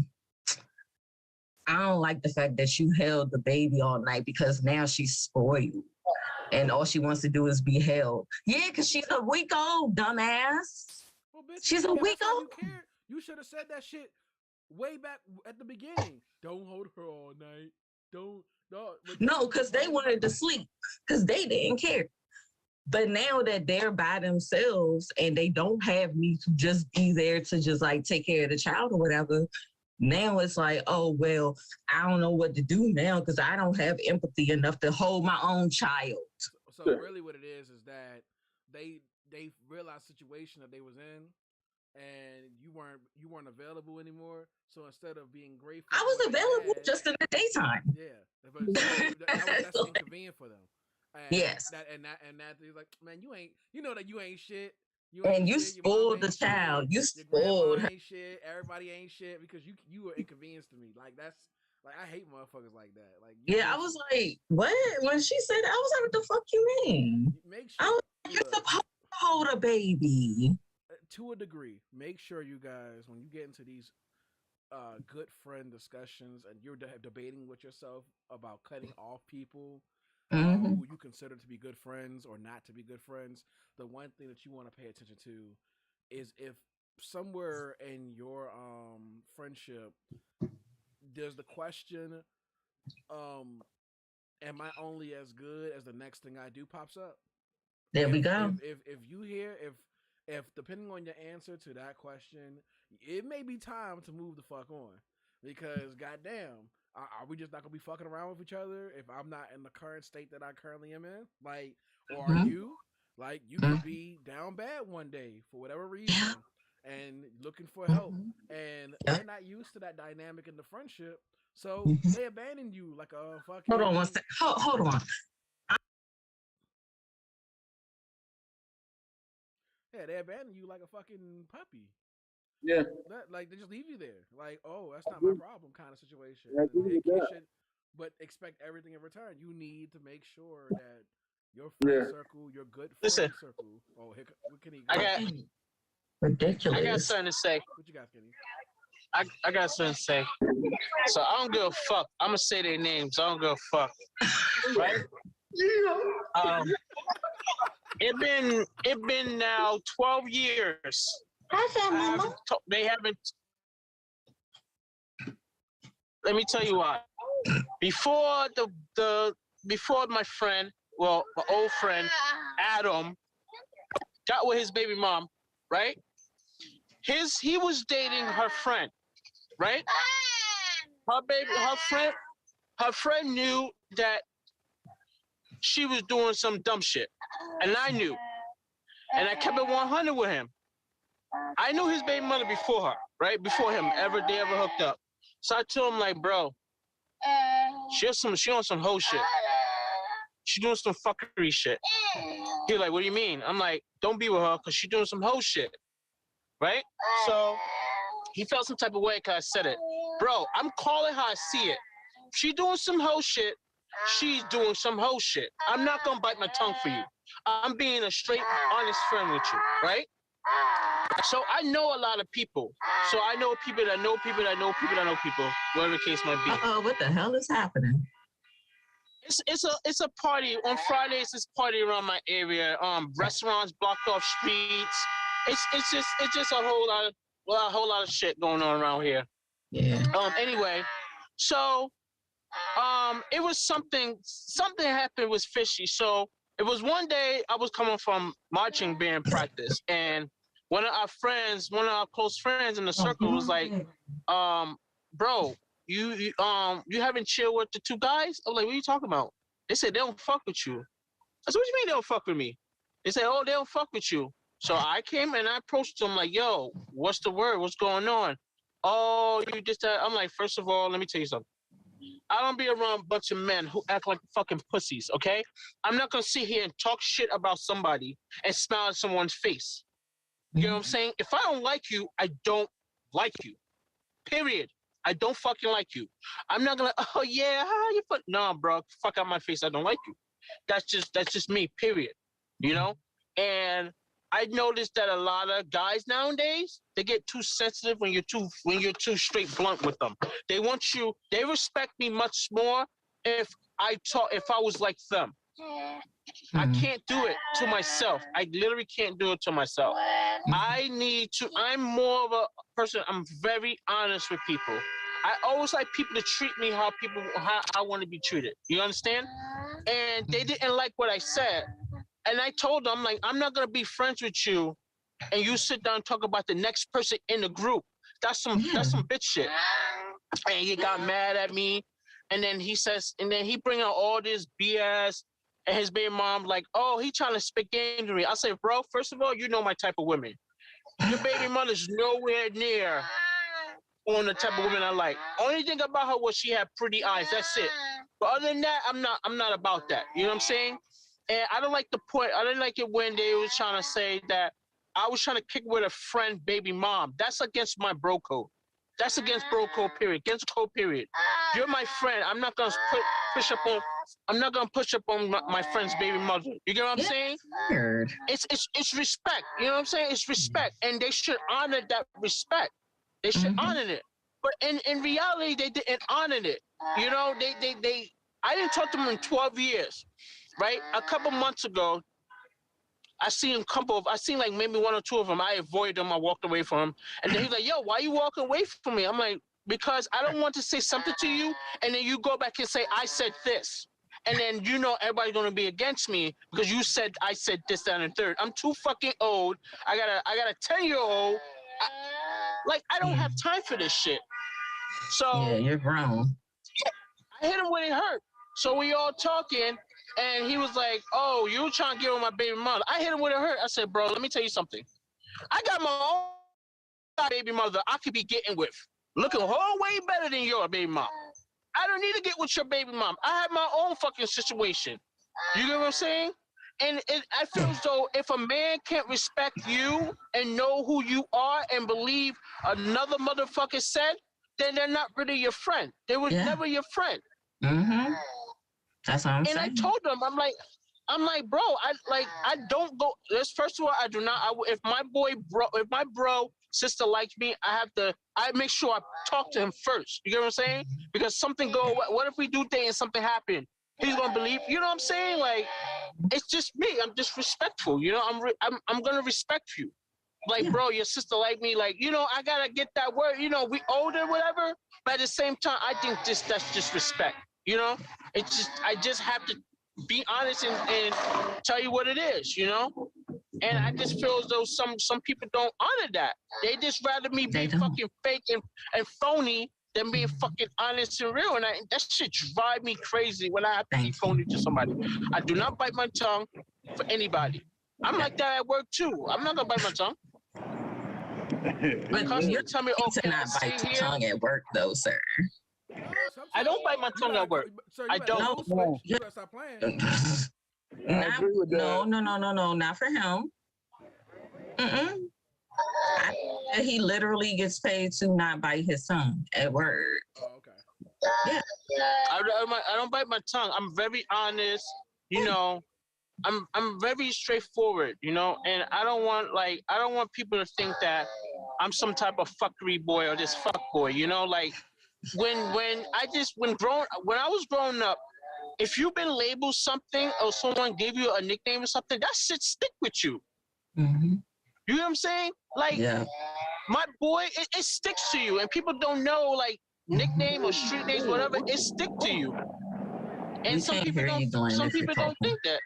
I don't like the fact that you held the baby all night because now she's spoiled. And all she wants to do is be held. Yeah, because she's a week old, dumbass. Well, bitch, she's a week old. You should have said that shit way back at the beginning. Don't hold her all night. No, because they wanted to sleep. Because they didn't care. But now that they're by themselves and they don't have me to just be there to just like take care of the child or whatever, Now it's like, oh, well, I don't know what to do now because I don't have empathy enough to hold my own child. So really what it is that they realized the situation that they was in, and you weren't available anymore. So instead of being grateful, I was available just in the daytime. Yeah, but that's So, inconvenient for them. And yes. that he's like, man, you know that you ain't shit. And you shit. Your mama spoiled the ain't child. shit. You Your grandma spoiled her. ain't shit. Everybody ain't shit because you were inconvenience to me. Like that's like I hate motherfuckers like that. Like I was like, what? When she said that, I was like, what the fuck you mean? Make I sure was like, you're supposed to hold a baby. To a degree, make sure you guys, when you get into these good friend discussions and you're debating with yourself about cutting off people who you consider to be good friends or not to be good friends, the one thing that you want to pay attention to is if somewhere in your friendship there's the question, am I only as good as the next thing I do pops up? There we go. If you hear if depending on your answer to that question, it may be time to move the fuck on, because goddamn, are we just not gonna be fucking around with each other if I'm not in the current state that I currently am in? Like, or are you? Like, you could be down bad one day for whatever reason and looking for help, and they're not used to that dynamic in the friendship, so they abandon you like a fucking. Hold on one second. Hold on. Yeah, they abandon you like a fucking puppy. Yeah. Like they just leave you there. Like, oh, that's not my problem kind of situation. But expect everything in return. You need to make sure that your friend circle, your good friend circle. Oh, what can he go? Ridiculous. I got something to say. What you got, Kenny? I got something to say. So I don't give a fuck. I'm gonna say their names. I don't give a fuck. Right? It been now 12 years. They haven't. Let me tell you why. Before before my friend, well, my old friend Adam got with his baby mom, right? He was dating her friend, right? Her friend knew that she was doing some dumb shit, and I knew, and I kept it 100 with him. I knew his baby mother before her, right? Before him they ever hooked up. So I told him, like, bro, she on some whole shit. She doing some fuckery shit. He like, what do you mean? I'm like, don't be with her because she doing some whole shit, right? So he felt some type of way because I said it. Bro, I'm calling how I see it. She doing some whole shit. She's doing some whole shit. I'm not going to bite my tongue for you. I'm being a straight, honest friend with you, right? So I know a lot of people. So I know people that know people that know people that know people, whatever the case might be. What the hell is happening? It's a party on Fridays. It's party around my area. Restaurants blocked off streets. It's just a whole lot of shit going on around here. Yeah. Anyway, so it was something happened was fishy. So it was one day I was coming from marching band practice, and one of our close friends in the circle was like, bro, you haven't chilled with the two guys? I was like, what are you talking about? They said they don't fuck with you. I said, what do you mean they don't fuck with me? They said, oh, they don't fuck with you. So I came and I approached them like, yo, what's the word? What's going on? Oh, you just I'm like, first of all, let me tell you something. I don't be around a bunch of men who act like fucking pussies, okay? I'm not gonna sit here and talk shit about somebody and smile at someone's face. You know what I'm saying? If I don't like you, I don't like you. Period. I don't fucking like you. I'm not gonna, oh yeah, how you fuck? Nah, bro, fuck out my face. I don't like you. That's just me. Period. You know. And I noticed that a lot of guys nowadays, they get too sensitive when you're too straight blunt with them. They respect me much more if I was like them. I can't do it to myself. I literally can't do it to myself. I'm more of a person, I'm very honest with people. I always like people to treat me how I want to be treated. You understand? And they didn't like what I said. And I told them, like, I'm not going to be friends with you and you sit down and talk about the next person in the group. That's some bitch shit. and he got mad at me. And then he says, and then he bring out all this BS. And his baby mom like, oh, he trying to spit game to me. I say, bro, first of all, you know my type of women. Your baby mother's nowhere near on the type of woman I like. Only thing about her was she had pretty eyes. That's it. But other than that, I'm not about that. You know what I'm saying? And I don't like the point. I didn't like it when they was trying to say that I was trying to kick with a friend baby mom. That's against my bro code. That's against bro code, period. Against code, period. You're my friend. I'm not gonna push up on. I'm not gonna push up on my friend's baby mother. You get what I'm saying? Weird. It's respect. You know what I'm saying? It's respect, and they should honor that respect. They should honor it. But in reality, they didn't honor it. You know, they. I didn't talk to them in 12 years, right? A couple months ago, I seen like maybe one or two of them. I avoided them. I walked away from them. And then he's like, yo, why you walking away from me? I'm like, because I don't want to say something to you. And then you go back and say, I said this. And then you know everybody's going to be against me because you said I said this, that, and third. I'm too fucking old. I got a 10-year-old. I don't have time for this shit. So yeah, you're grown. I hit him when it hurt. So we all talking. And he was like, oh, you trying to get with my baby mother. I hit him with it hurt. I said, bro, let me tell you something. I got my own baby mother I could be getting with. Looking a whole way better than your baby mom. I don't need to get with your baby mom. I have my own fucking situation. You get what I'm saying? And I feel as though if a man can't respect you and know who you are and believe another motherfucker said, then they're not really your friend. They were never your friend. Mm-hmm. That's what I'm saying. And I told them, I'm like, bro, I don't go. First of all, I do not. If my bro sister likes me, I make sure I talk to him first. You get what I'm saying? Because something go. What if we do things and something happen? He's gonna believe. You know what I'm saying? Like, it's just me. I'm just respectful. You know, I'm gonna respect you. Like, bro, your sister like me. Like, you know, I gotta get that word. You know, we older, whatever. But at the same time, I think that's just respect. You know, I just have to be honest and tell you what it is, you know? And I just feel as though some people don't honor that. They just rather me be fucking fake and phony than being fucking honest and real. And that shit drive me crazy when I have to be phony to somebody. I do not bite my tongue for anybody. I'm like that at work too. I'm not gonna bite my tongue. But you're telling me, to not bite your tongue at work, though, sir. I don't bite my tongue at work. I don't. You gotta stop playing. No, not for him. He literally gets paid to not bite his tongue at work. Oh, okay. Yeah. I don't bite my tongue. I'm very honest. You know, I'm very straightforward. You know, and I don't want people to think that I'm some type of fuckery boy or this fuck boy. You know, like. When I was growing up, if you've been labeled something or someone gave you a nickname or something, that shit stick with you. Mm-hmm. You know what I'm saying? Like, my boy, it sticks to you, and people don't know like nickname or street names, whatever. It stick to you, and some people don't think that.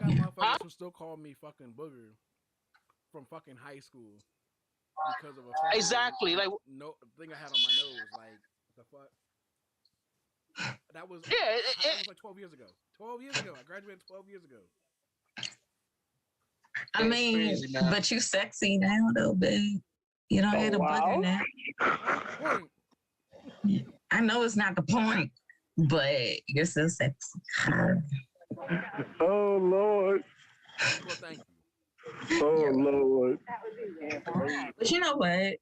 I got motherfuckers who still call me fucking booger from fucking high school. Because of a exactly like thing I had on my nose, like the fuck. That was that was like 12 years ago. 12 years ago, I graduated 12 years ago. I mean, crazy, but you sexy now, though, babe. You don't hit a booger now. I know it's not the point, but you're so sexy. Oh Lord. Well, thank you. Oh Lord. But you know what?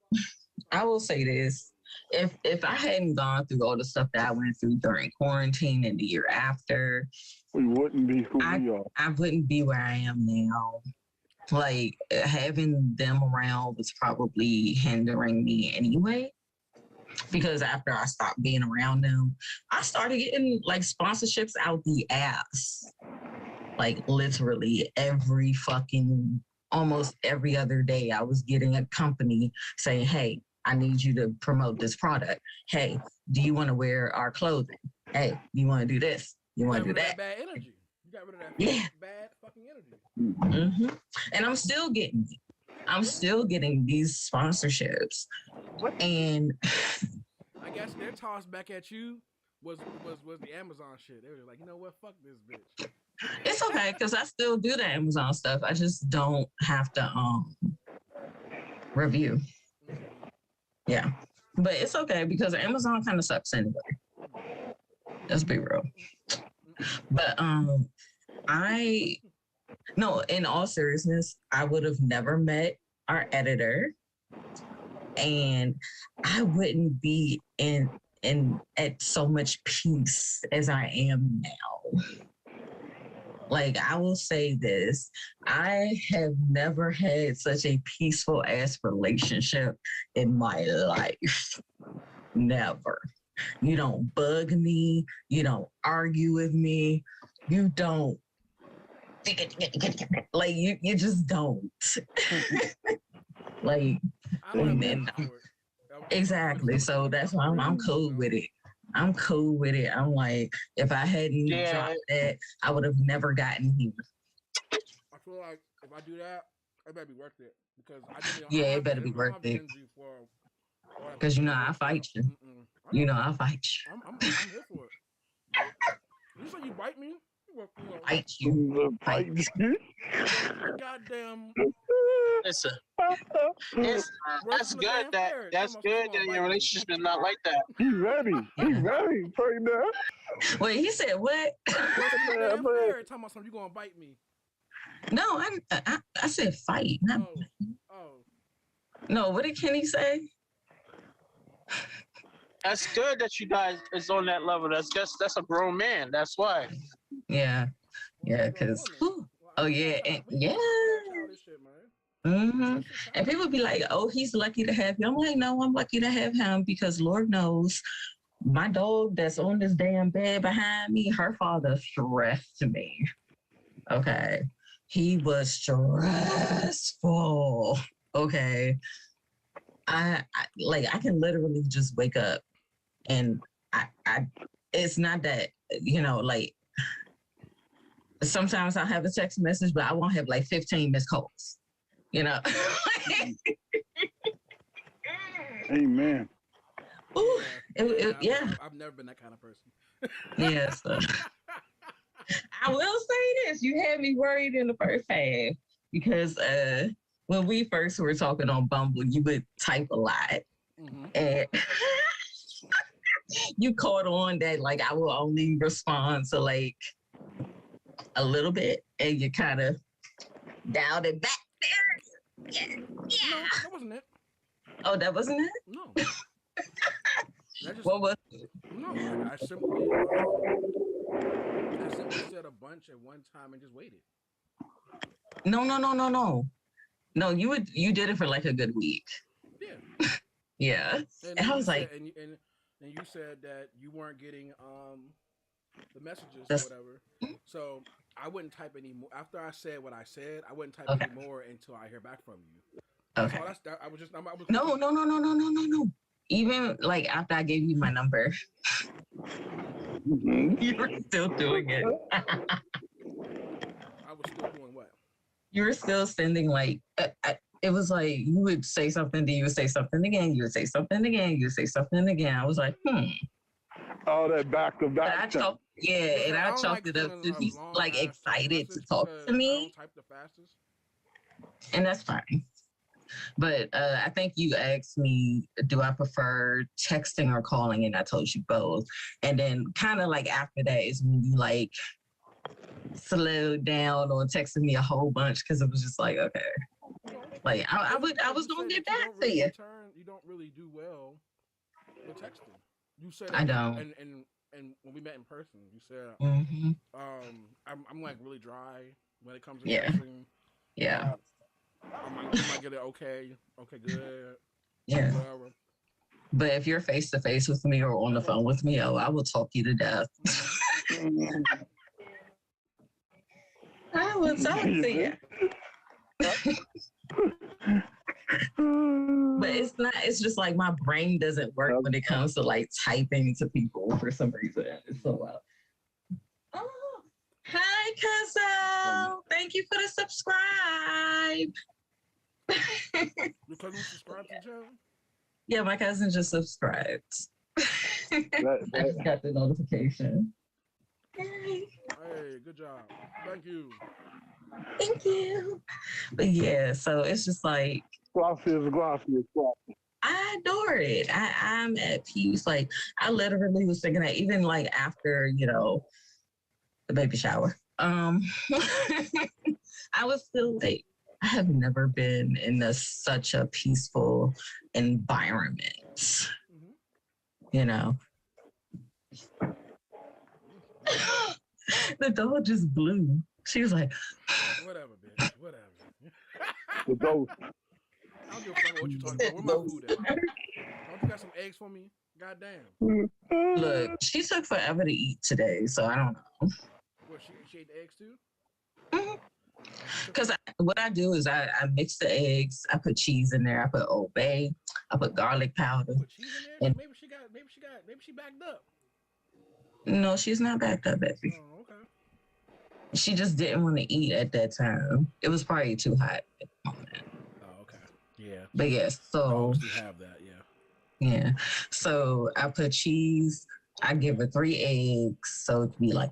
I will say this. If I hadn't gone through all the stuff that I went through during quarantine and the year after, we wouldn't be who we are. I wouldn't be where I am now. Like, having them around was probably hindering me anyway. Because after I stopped being around them, I started getting like sponsorships out the ass. Like literally almost every other day, I was getting a company saying, hey, I need you to promote this product. Hey, do you want to wear our clothing? Hey, you want to do this? You want to do that? Bad energy. You got rid of that bad fucking energy. Mm-hmm. And I'm still getting these sponsorships. And I guess their toss back at you was the Amazon shit. They were like, you know what? Fuck this bitch. It's okay because I still do the Amazon stuff. I just don't have to review. Yeah, but it's okay because Amazon kind of sucks anyway. Let's be real. But no, in all seriousness, I would have never met our editor, and I wouldn't be in at so much peace as I am now. Like, I will say this, I have never had such a peaceful ass relationship in my life. Never. You don't bug me. You don't argue with me. You don't. Like, you just don't. Like, exactly. So that's why I'm cool with it. I'm cool with it. I'm like, if I hadn't dropped that, I would have never gotten here. I feel like if I do that, it better be worth it because it better be worth it. Because you know I fight you. You know I fight you. I'm here for it. You say you bite me? Fight you. Fight you. Goddamn. Listen, that's good that your relationship is not like that. He's ready. He's ready right now. Wait, he said what? Talking about something, you gonna bite me? No, I said fight. Not No, what did Kenny say? That's good that you guys is on that level. That's a grown man. That's why. Yeah, because yeah. Mm-hmm. And people be like, "Oh, he's lucky to have you." I'm like, "No, I'm lucky to have him because Lord knows, my dog that's on this damn bed behind me, her father stressed me. Okay, he was stressful. Okay, I can literally just wake up and I it's not that, like sometimes I'll have a text message, but I won't have like 15 missed calls. Amen. Ooh, I've never been that kind of person. Yeah, so I will say this: you had me worried in the first half because when we first were talking on Bumble, you would type a lot, and you caught on that like I will only respond to like a little bit, and you kind of dialed it back there. Yeah. No, that wasn't it. Oh, that wasn't it? No. What was it? No, I simply said a bunch at one time and just waited. No. No, you did it for like a good week. Yeah. Yeah. And I was like, and you said that you weren't getting the messages or whatever. So I wouldn't type anymore. After I said what I said, I wouldn't type anymore until I hear back from you. Okay. No. Even like after I gave you my number, you were still doing it. I was still doing what? You were still sending like, it was like you would say something, then you would say something again, you would say something again, you would say something again. I was like, All that back to back. And I chalked it up to he's like excited to talk to me. I don't type the fastest. And that's fine. But I think you asked me, do I prefer texting or calling? And I told you both. And then kind of like after that is when you like slowed down or texted me a whole bunch because it was just like, okay. Like I was gonna get back to you. You don't really do well with texting. You said I don't. And when we met in person, you said I'm like really dry when it comes to texting. Yeah. I might get it okay, good. Yeah. Whatever. But if you're face to face with me or on the phone with me, I will talk you to death. I will talk to you. But it's just like my brain doesn't work when it comes to like typing to people for some reason. It's so loud. Oh, hi, cousin. Thank you for the subscribe. Your cousin subscribed to the channel? Yeah, my cousin just subscribed. I just got the notification. Hey, good job. Thank you. Thank you. But yeah, so it's just like Gracias. I adore it. I'm at peace. Like I literally was thinking that even like after, the baby shower. I was still like, I have never been in such a peaceful environment. Mm-hmm. The dog just blew. She was like, whatever, bitch. Whatever. The ghost. I don't give a fuck what you talking about. Where my food at? Don't you got some eggs for me? Goddamn. look, she took forever to eat today, so I don't know. What, she ate the eggs too? Because what I do is I mix the eggs, I put cheese in there, I put Old Bay, I put garlic powder. Put cheese in there? And Maybe she backed up. no, she's not backed up, Effie. Oh, okay. She just didn't want to eat at that time. It was probably too hot at the moment. Oh, okay. Yeah. But yes, so dogs do have that, yeah. Yeah. So I put cheese. I give her 3 eggs. So it could be like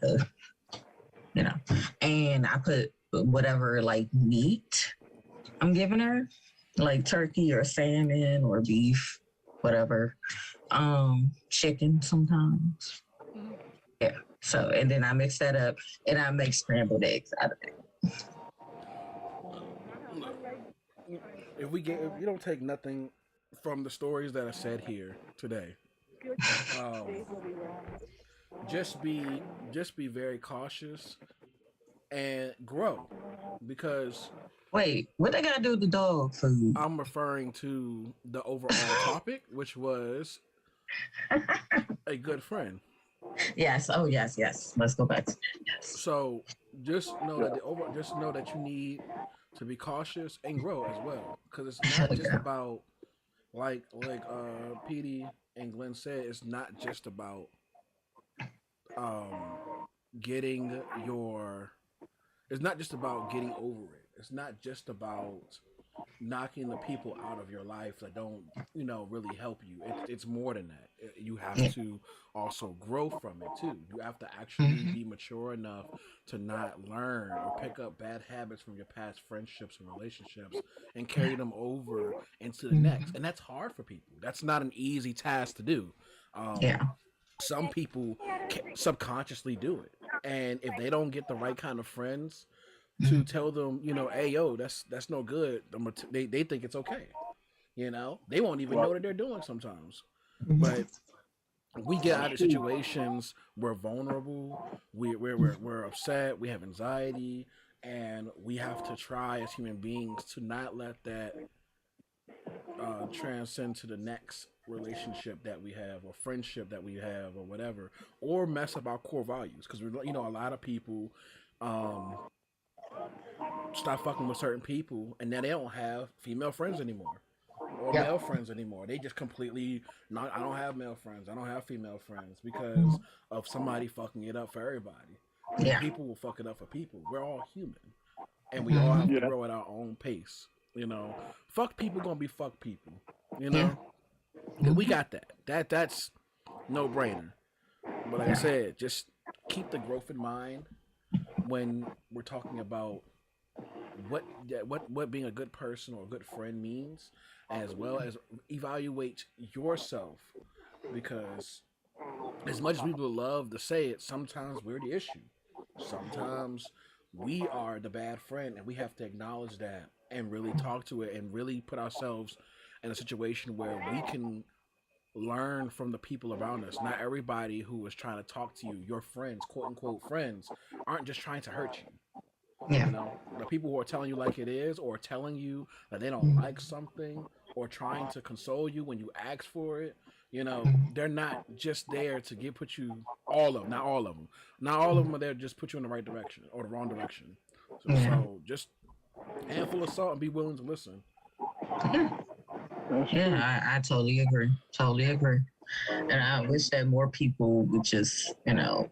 and I put whatever like meat I'm giving her, like turkey or salmon or beef, whatever. Chicken sometimes. Mm-hmm. Yeah. So, and then I mix that up and I make scrambled eggs out of it. If you don't take nothing from the stories that are said here today, just be very cautious and grow, because Wait, what they gotta do with the dog food? I'm referring to the overall topic, which was a good friend. Yes. Oh, yes. Let's go back to that. Yes. So just know that you need to be cautious and grow as well, because it's not just about like Pedii and Glenn said. It's not just about getting your. It's not just about getting over it. It's not just about knocking the people out of your life that don't, really help you. It's more than that. You have to also grow from it too. You have to actually be mature enough to not learn or pick up bad habits from your past friendships and relationships and carry them over into the next. And that's hard for people. That's not an easy task to do. Some people subconsciously do it, and if they don't get the right kind of friends to tell them, hey, yo, that's no good, they think it's okay. They won't even know that they're doing sometimes. But we get out of situations, we're vulnerable, we're upset, we have anxiety, and we have to try as human beings to not let that transcend to the next relationship that we have or friendship that we have or whatever, or mess up our core values, because a lot of people stop fucking with certain people and now they don't have female friends anymore or male friends anymore. They just completely I don't have male friends, I don't have female friends, because of somebody fucking it up for everybody. People will fuck it up for people. We're all human and we all have to grow at our own pace. Fuck people gonna be fuck people. And we got that. That's no brainer. But like I said, just keep the growth in mind when we're talking about what being a good person or a good friend means, as well as evaluate yourself, because as much as people love to say it, sometimes we're the issue. Sometimes we are the bad friend, and we have to acknowledge that and really talk to it and really put ourselves in a situation where we can learn from the people around us. Not everybody who is trying to talk to you, your friends, quote unquote friends, aren't just trying to hurt you. The people who are telling you like it is, or telling you that they don't like something, or trying to console you when you ask for it, they're not just there to put you not all of them are there to just put you in the right direction or the wrong direction. So just a handful of salt and be willing to listen. I totally agree. And I wish that more people would just,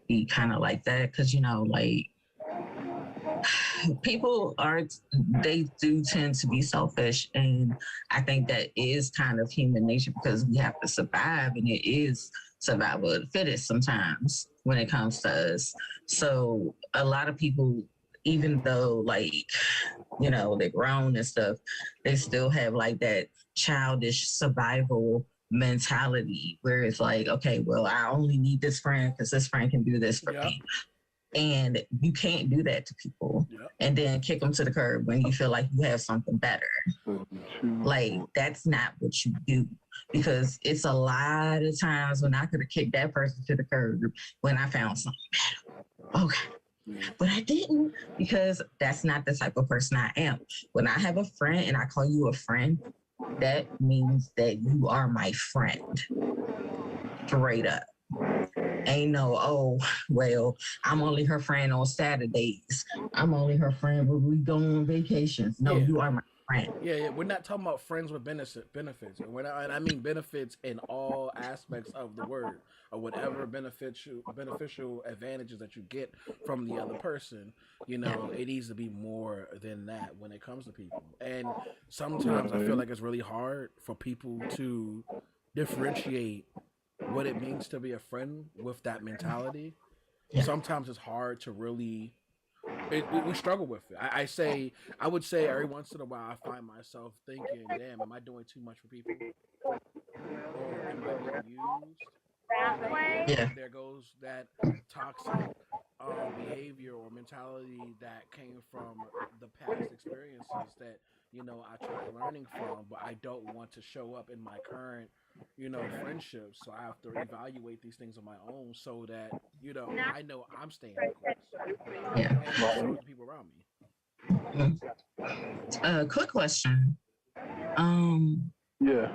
be kind of like that. Because, people they do tend to be selfish. And I think that is kind of human nature, because we have to survive. And it is survival of the fittest sometimes when it comes to us. So a lot of people, even though like, you know, they're grown and stuff, they still have like that childish survival mentality where it's like, okay, well, I only need this friend because this friend can do this for me. And you can't do that to people and then kick them to the curb when you feel like you have something better. Like, that's not what you do, because it's a lot of times when I could have kicked that person to the curb when I found something better. Okay. But I didn't, because that's not the type of person I am. When I have a friend and I call you a friend, that means that you are my friend. Straight up. Ain't no, oh, well, I'm only her friend on Saturdays. I'm only her friend when we go on vacations. No, you are my friend. Yeah. We're not talking about friends with benefits. And I mean benefits in all aspects of the word, or whatever beneficial advantages that you get from the other person. You know, it needs to be more than that when it comes to people. And sometimes I feel like it's really hard for people to differentiate what it means to be a friend with that mentality. Sometimes it's hard to really. We struggle with it. I would say every once in a while I find myself thinking, "Damn, am I doing too much for people, or am I being used?" There goes that toxic behavior or mentality that came from the past experiences that I tried learning from, but I don't want to show up in my current friendships. So I have to evaluate these things on my own so that I know I'm staying the course. Yeah. And so the people around me. Quick question. Yeah.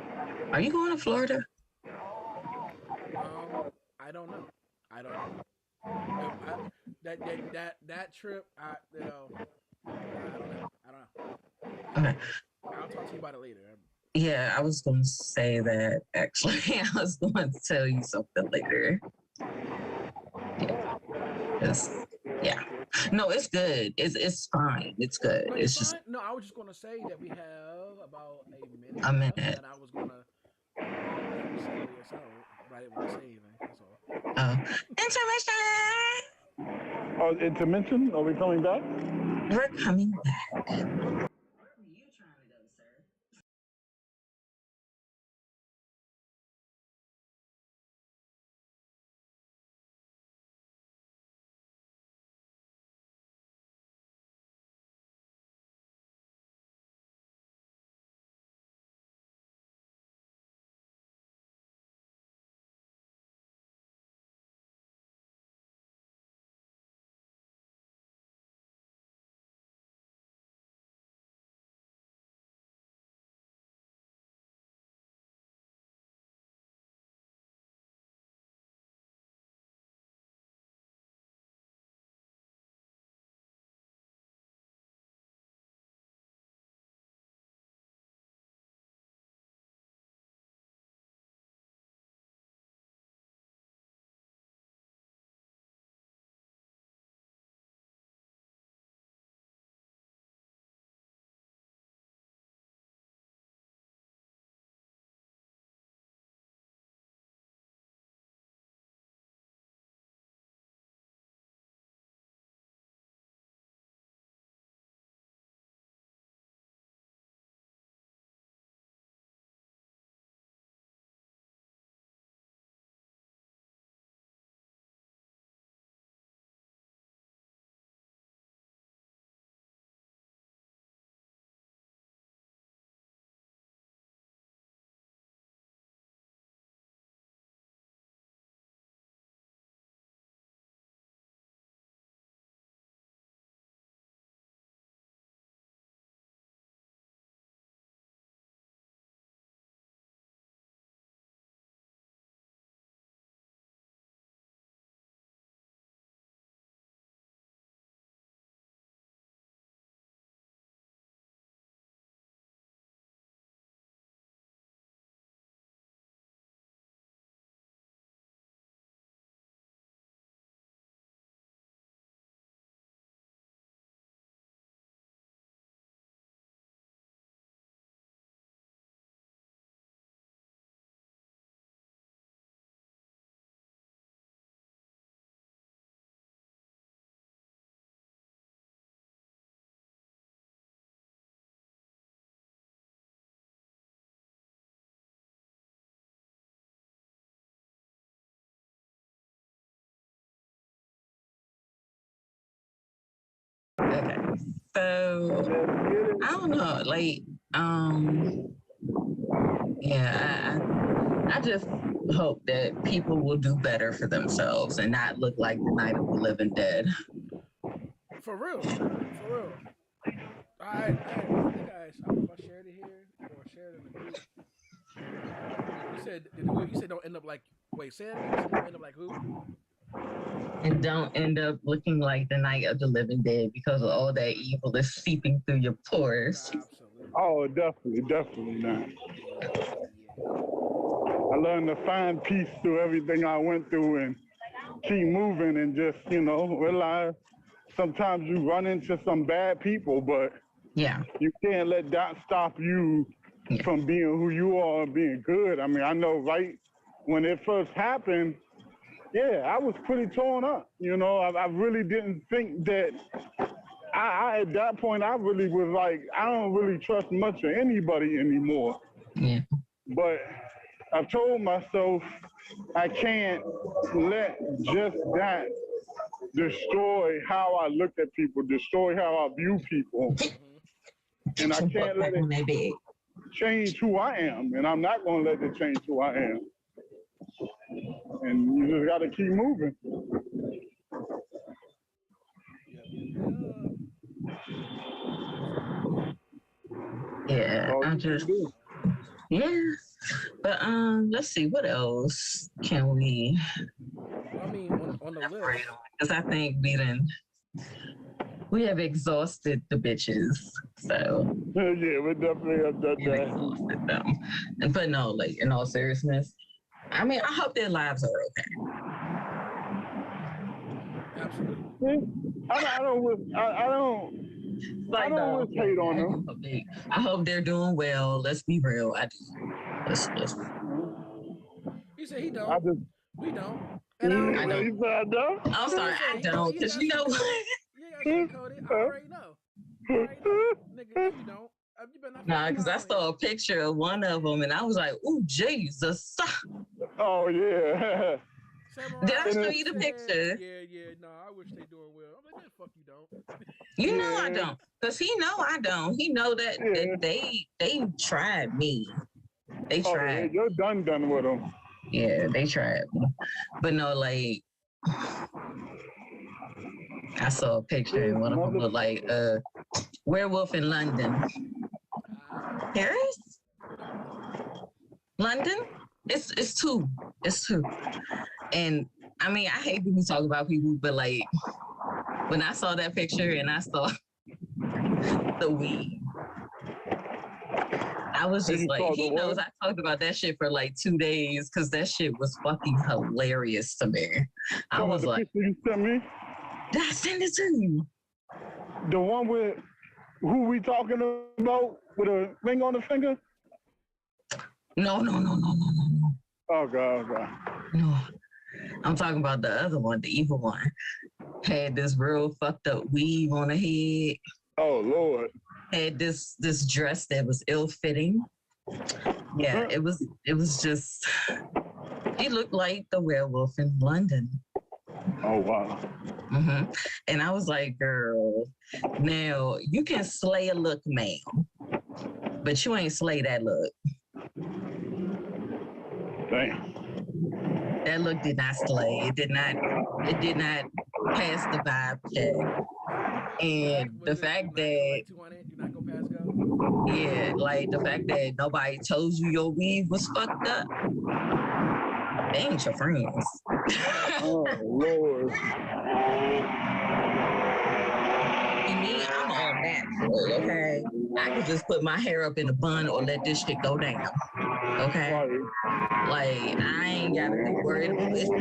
Are you going to Florida? I don't know. I don't know. That trip, I don't know. I don't know. Okay. I'll talk to you about it later. Yeah, I was going to say that actually. I was going to tell you something later. Yeah. No, it's good. It's fine. It's good. No, it's fine. just. No, I was just going to say that we have about a minute. A minute. And I was going to segue us out, but I didn't want to say anything. That's all. Intermission. Oh, intermission? Are we coming back? We're coming back. So I don't know. Like, yeah, I just hope that people will do better for themselves and not look like the Night of the Living Dead. For real. I think I don't know if I shared it here or shared it in the group. You said don't end up like. Wait, say it again. You said don't end up like who? And don't end up looking like the Night of the Living Dead because all that evil is seeping through your pores. Absolutely. Oh, definitely not. I learned to find peace through everything I went through and keep moving and just, realize sometimes you run into some bad people, but yeah, you can't let that stop you from being who you are and being good. I mean, I know right when it first happened, I was pretty torn up. I really didn't think that I at that point, I really was like, I don't really trust much of anybody anymore. Yeah. But I've told myself I can't let just that destroy how I look at people, destroy how I view people. And I can't let it change who I am. And I'm not going to let it change who I am. And you just got to keep moving. Yeah, but let's see, what else can we? I mean, on the list, because I think we have exhausted the bitches. So yeah, we definitely have done that. Exhausted them. But no, like in all seriousness, I mean, I hope their lives are okay. Absolutely. I don't hate on them. I hope they're doing well. Let's be real. I do. Let's. He said he don't. We don't. And I don't. I'm sorry, I don't. Because you know what? You got coded. I already know. Nigga, you don't. Nah, because I saw a picture of one of them and I was like, "Ooh, Jesus!" Oh yeah. Did I show you the picture? Yeah. No, I wish they doing well. I'm like, man, fuck you, don't. You know I don't, because he know I don't. He know that they tried me. They tried. You're done with them. Yeah, they tried me, but no, like I saw a picture and one of them looked like Werewolf in London. Paris? London? It's two. And I mean, I hate when we talk about people, but like when I saw that picture and I saw the weed, I was just like, he knows I talked about that shit for like 2 days because that shit was fucking hilarious to me. I was like, you sent me? Did I send it to you? The one with who we talking about with a ring on the finger? No. Oh God. No. I'm talking about the other one, the evil one. Had this real fucked up weave on her head. Oh Lord. Had this dress that was ill-fitting. Yeah, it was just, he looked like the werewolf in London. Oh wow. Mm-hmm. And I was like, girl, now you can slay a look, ma'am, but you ain't slay that look. Damn. That look did not slay. It did not pass the vibe check. And the fact that like the fact that nobody told you your weave was fucked up, they ain't your friends. Oh Lord. Me, I'm all natural, okay? I can just put my hair up in a bun or let this shit go down, okay? Like, I ain't gotta be worried about this. I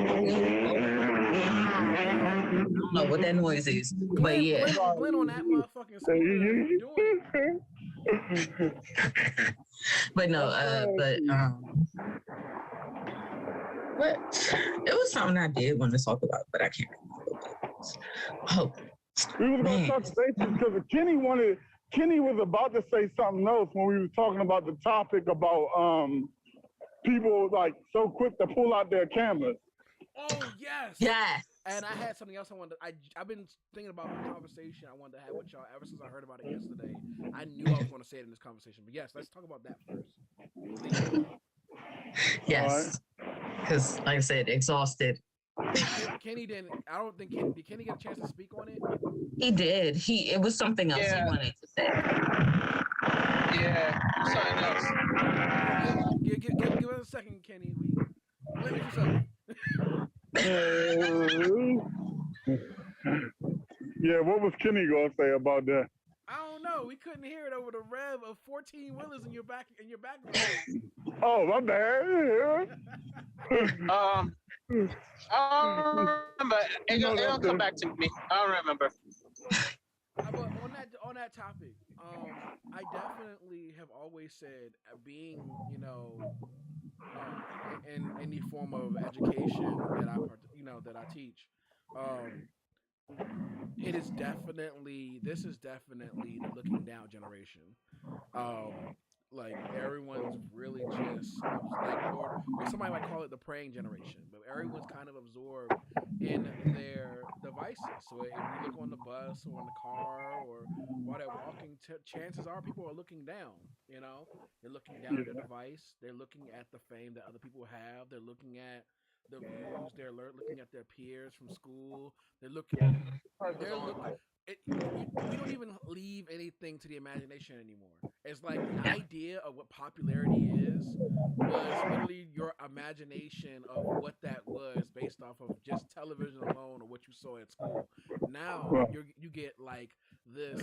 don't know what that noise is, but yeah. Glenn on that motherfucking scooter. But no, but it was something I did want to talk about, but I can't remember. Oh, we were going to touch bases because Kenny was about to say something else when we were talking about the topic about people like so quick to pull out their cameras. Oh yes. Yeah. And I had something else I wanted. I've been thinking about a conversation I wanted to have with y'all ever since I heard about it yesterday. I knew I was going to say it in this conversation, but yes, let's talk about that first. Please. Yes, because like I said, exhausted. Kenny didn't. I don't think Kenny did. Kenny get a chance to speak on it? He did. It was something else he wanted to say. Yeah, something else. Give us a second, Kenny. Limit yourself. Yeah, what was Kenny gonna say about that? I don't know. We couldn't hear it over the rev of 14 wheelers in your background. Oh, my bad. I don't remember. It'll come back to me. I don't remember. But on that topic, I definitely have always said being, in any form of education that I teach, this is definitely the looking down generation. Like everyone's really just or somebody might call it the praying generation, but everyone's kind of absorbed in their devices. So if you look on the bus or in the car or while they're walking, chances are people are looking down. They're looking down at their device. They're looking at the fame that other people have. They're looking at the views. They're looking at their peers from school. They're looking. We don't even leave anything to the imagination anymore. It's like the idea of what popularity is was literally your imagination of what that was based off of just television alone or what you saw at school. Now you get like this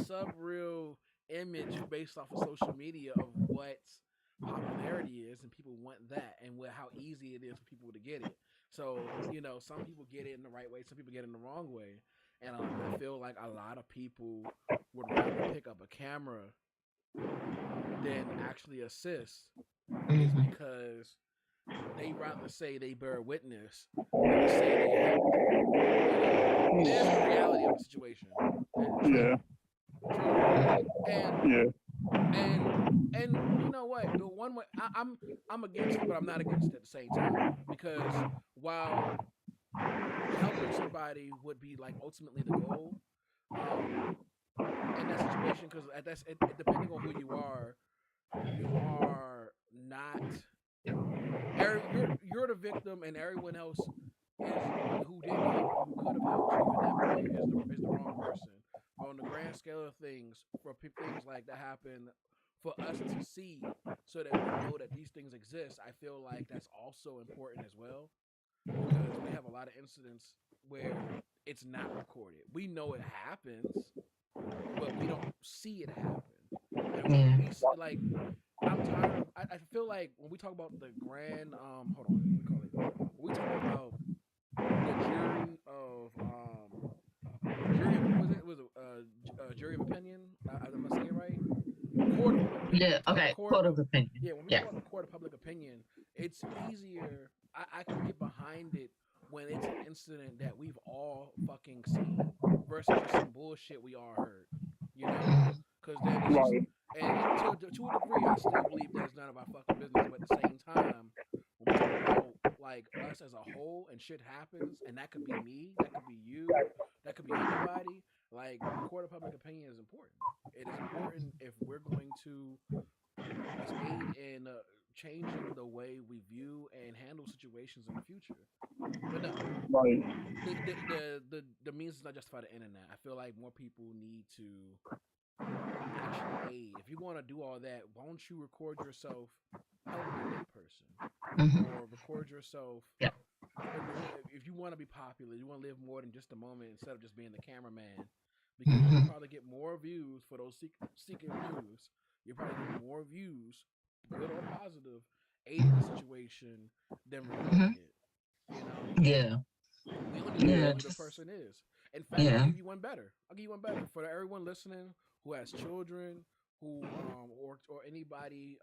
sub-real image based off of social media of what popularity is, and people want that, and how easy it is for people to get it. So, some people get it in the right way, some people get it in the wrong way. And I feel like a lot of people would rather pick up a camera than actually assist, is because they rather say they bear witness than say they help. There's the reality of the situation. And you know what? The one way I'm against it, but I'm not against it at the same time, because while helping somebody would be like ultimately the goal in that situation, because depending on who you are not. You're the victim, and everyone else who did help, who could have helped you in that point, is the wrong person. On the grand scale of things, for things like that happen, for us to see so that we know that these things exist, I feel like that's also important as well, because we have a lot of incidents where it's not recorded. We know it happens, but we don't see it happen. And I'm tired. I feel like when we talk about the grand, hold on, let me call it. When we talk about the jury of jury of opinion. I'm gonna say it right. Court of public opinion. Yeah. Okay. Court of opinion. Yeah. When we talk about the court of public opinion, it's easier. I can get behind it when it's an incident that we've all fucking seen versus just some bullshit we all heard. Because then it's just, and to a degree, I still believe that's none of our fucking business. But at the same time, when we talk about like us as a whole and shit happens, and that could be me, that could be you, that could be anybody. Like, court of public opinion is important. It is important if we're going to aid in changing the way we view and handle situations in the future. But no, the means does not justify the internet. I feel like more people need to actually aid. If you want to do all that, why don't you record yourself helping that person, or record yourself? Yeah. If you want to be popular, you want to live more than just a moment instead of just being the cameraman, because you'll probably get more views for those seeking views. You'll probably get more views, good or positive, aiding the situation than recording it. Yeah. We don't even know who the person is. In fact, I'll give you one better. For everyone listening who has children, who or anybody,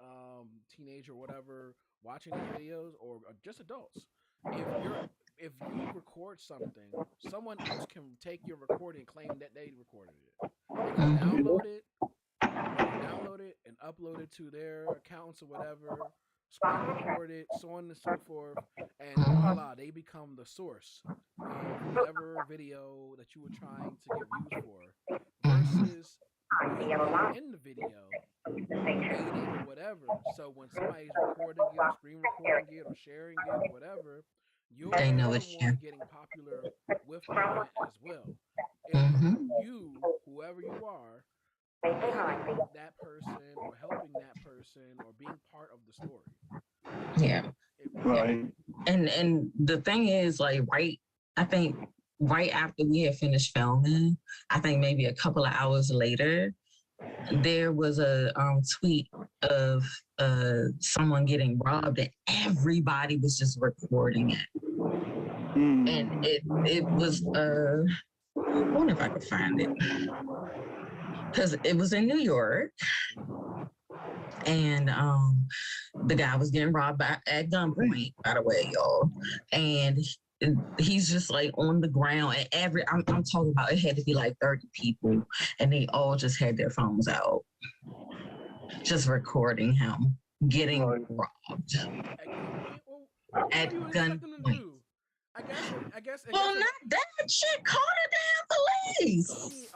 teenager or whatever, watching these videos, or just adults. If you record something, someone else can take your recording and claim that they recorded it. They can download it and upload it to their accounts or whatever, screen recorded, so on and so forth, and Mhm. voila, they become the source of whatever video that you were trying to get views for, Mhm. versus you being in the video, waiting or whatever. So when somebody's recording it or screen recording it or sharing it or whatever, They know you're the it's you. one getting popular with the event as well. It's Mhm. you, whoever you are, aiding that person or helping that person or being part of the story. Yeah. It, Right. And the thing is, like, I think right after we had finished filming, I think maybe a couple of hours later, there was a tweet of someone getting robbed, and everybody was just recording it. And it was I wonder if I could find it, because it was in New York, and the guy was getting robbed at gunpoint, by the way, y'all. And he's just like on the ground, and I'm talking about, it had to be like 30 people, and they all just had their phones out, just recording him getting Right. robbed at gunpoint. Well, what at do you expect them to gunpoint. do? I guess. Well, not that shit. Call the damn police.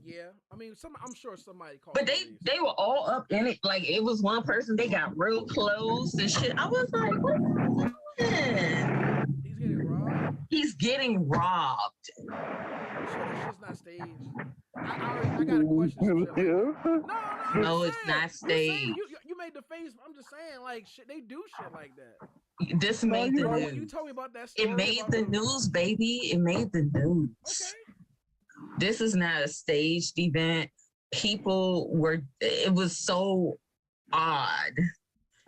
Yeah. I'm sure somebody called But the police. they were all up in it. Like, it was one person, they got real close and shit. I was like, what are you doing? He's getting robbed. He's getting robbed. You sure that shit's not staged? I got a question. Some shit like that. No, I'm No, just it's saying. not You saying staged. you made the face. I'm just saying, like, shit. They do shit like that. This made the When you news. told me about that story, It made about the news, baby. It made the news. Okay. This is not a staged event. It was so odd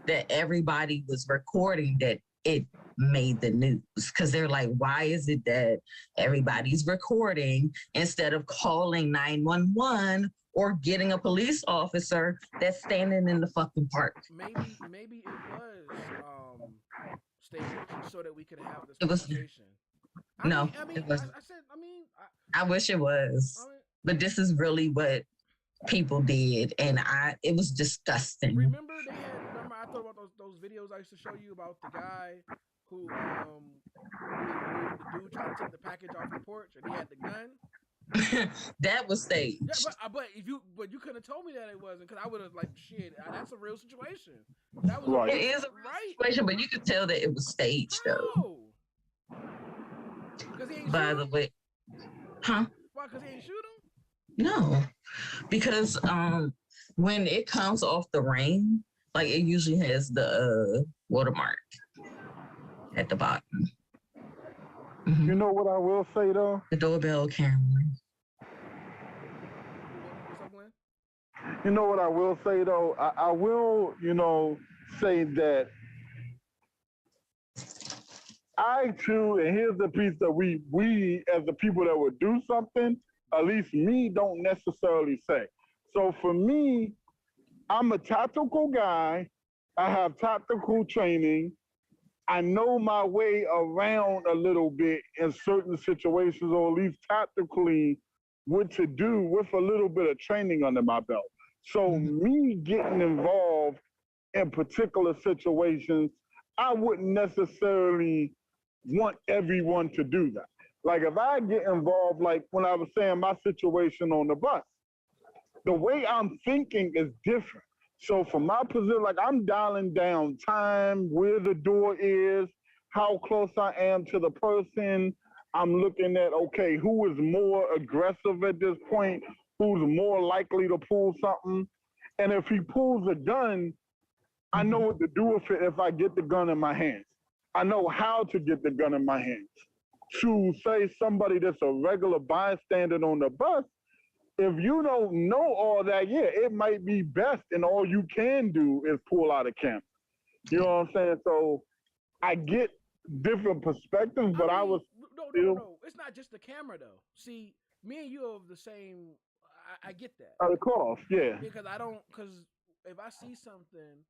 that everybody was recording that it made the news, because they're like, why is it that everybody's recording instead of calling 911 or getting a police officer that's standing in the fucking park? Maybe it was staged so that we could have this It was conversation. no, it wasn't. I wish it was, but this is really what people did, and it was disgusting. Remember I thought about those videos I used to show you about the guy who the dude tried to take the package off the porch and he had the gun. That was staged. Yeah, but you couldn't have told me that it wasn't, because I would have, like, shit, that's a real situation. That was Right. It is a real situation, but you could tell that it was staged though. Because he ain't By shoot the him? way, huh? Why? Because he ain't shoot him? No, because when it comes off the ring, like, it usually has the watermark at the bottom. Mm-hmm. You know what I will say though? The doorbell camera. What's up, Glenn? You know what I will say though? I will, say that I too, and here's the piece that we as the people that would do something, at least me, don't necessarily say. So for me, I'm a tactical guy. I have tactical training. I know my way around a little bit in certain situations, or at least tactically what to do with a little bit of training under my belt. So me getting involved in particular situations, I wouldn't necessarily want everyone to do that. Like if I get involved, like when I was saying my situation on the bus, the way I'm thinking is different. So from my position, like I'm dialing down time, where the door is, how close I am to the person. I'm looking at, okay, who is more aggressive at this point? Who's more likely to pull something? And if he pulls a gun, I know what to do with it if I get the gun in my hands. I know how to get the gun in my hands. To say somebody that's a regular bystander on the bus, if you don't know all that, yeah, it might be best, and all you can do is pull out a camera. You know what I'm saying? So I get different perspectives, but I was no. It's not just the camera though. See, me and you are the same. I get that. Of course, yeah. Because if I see something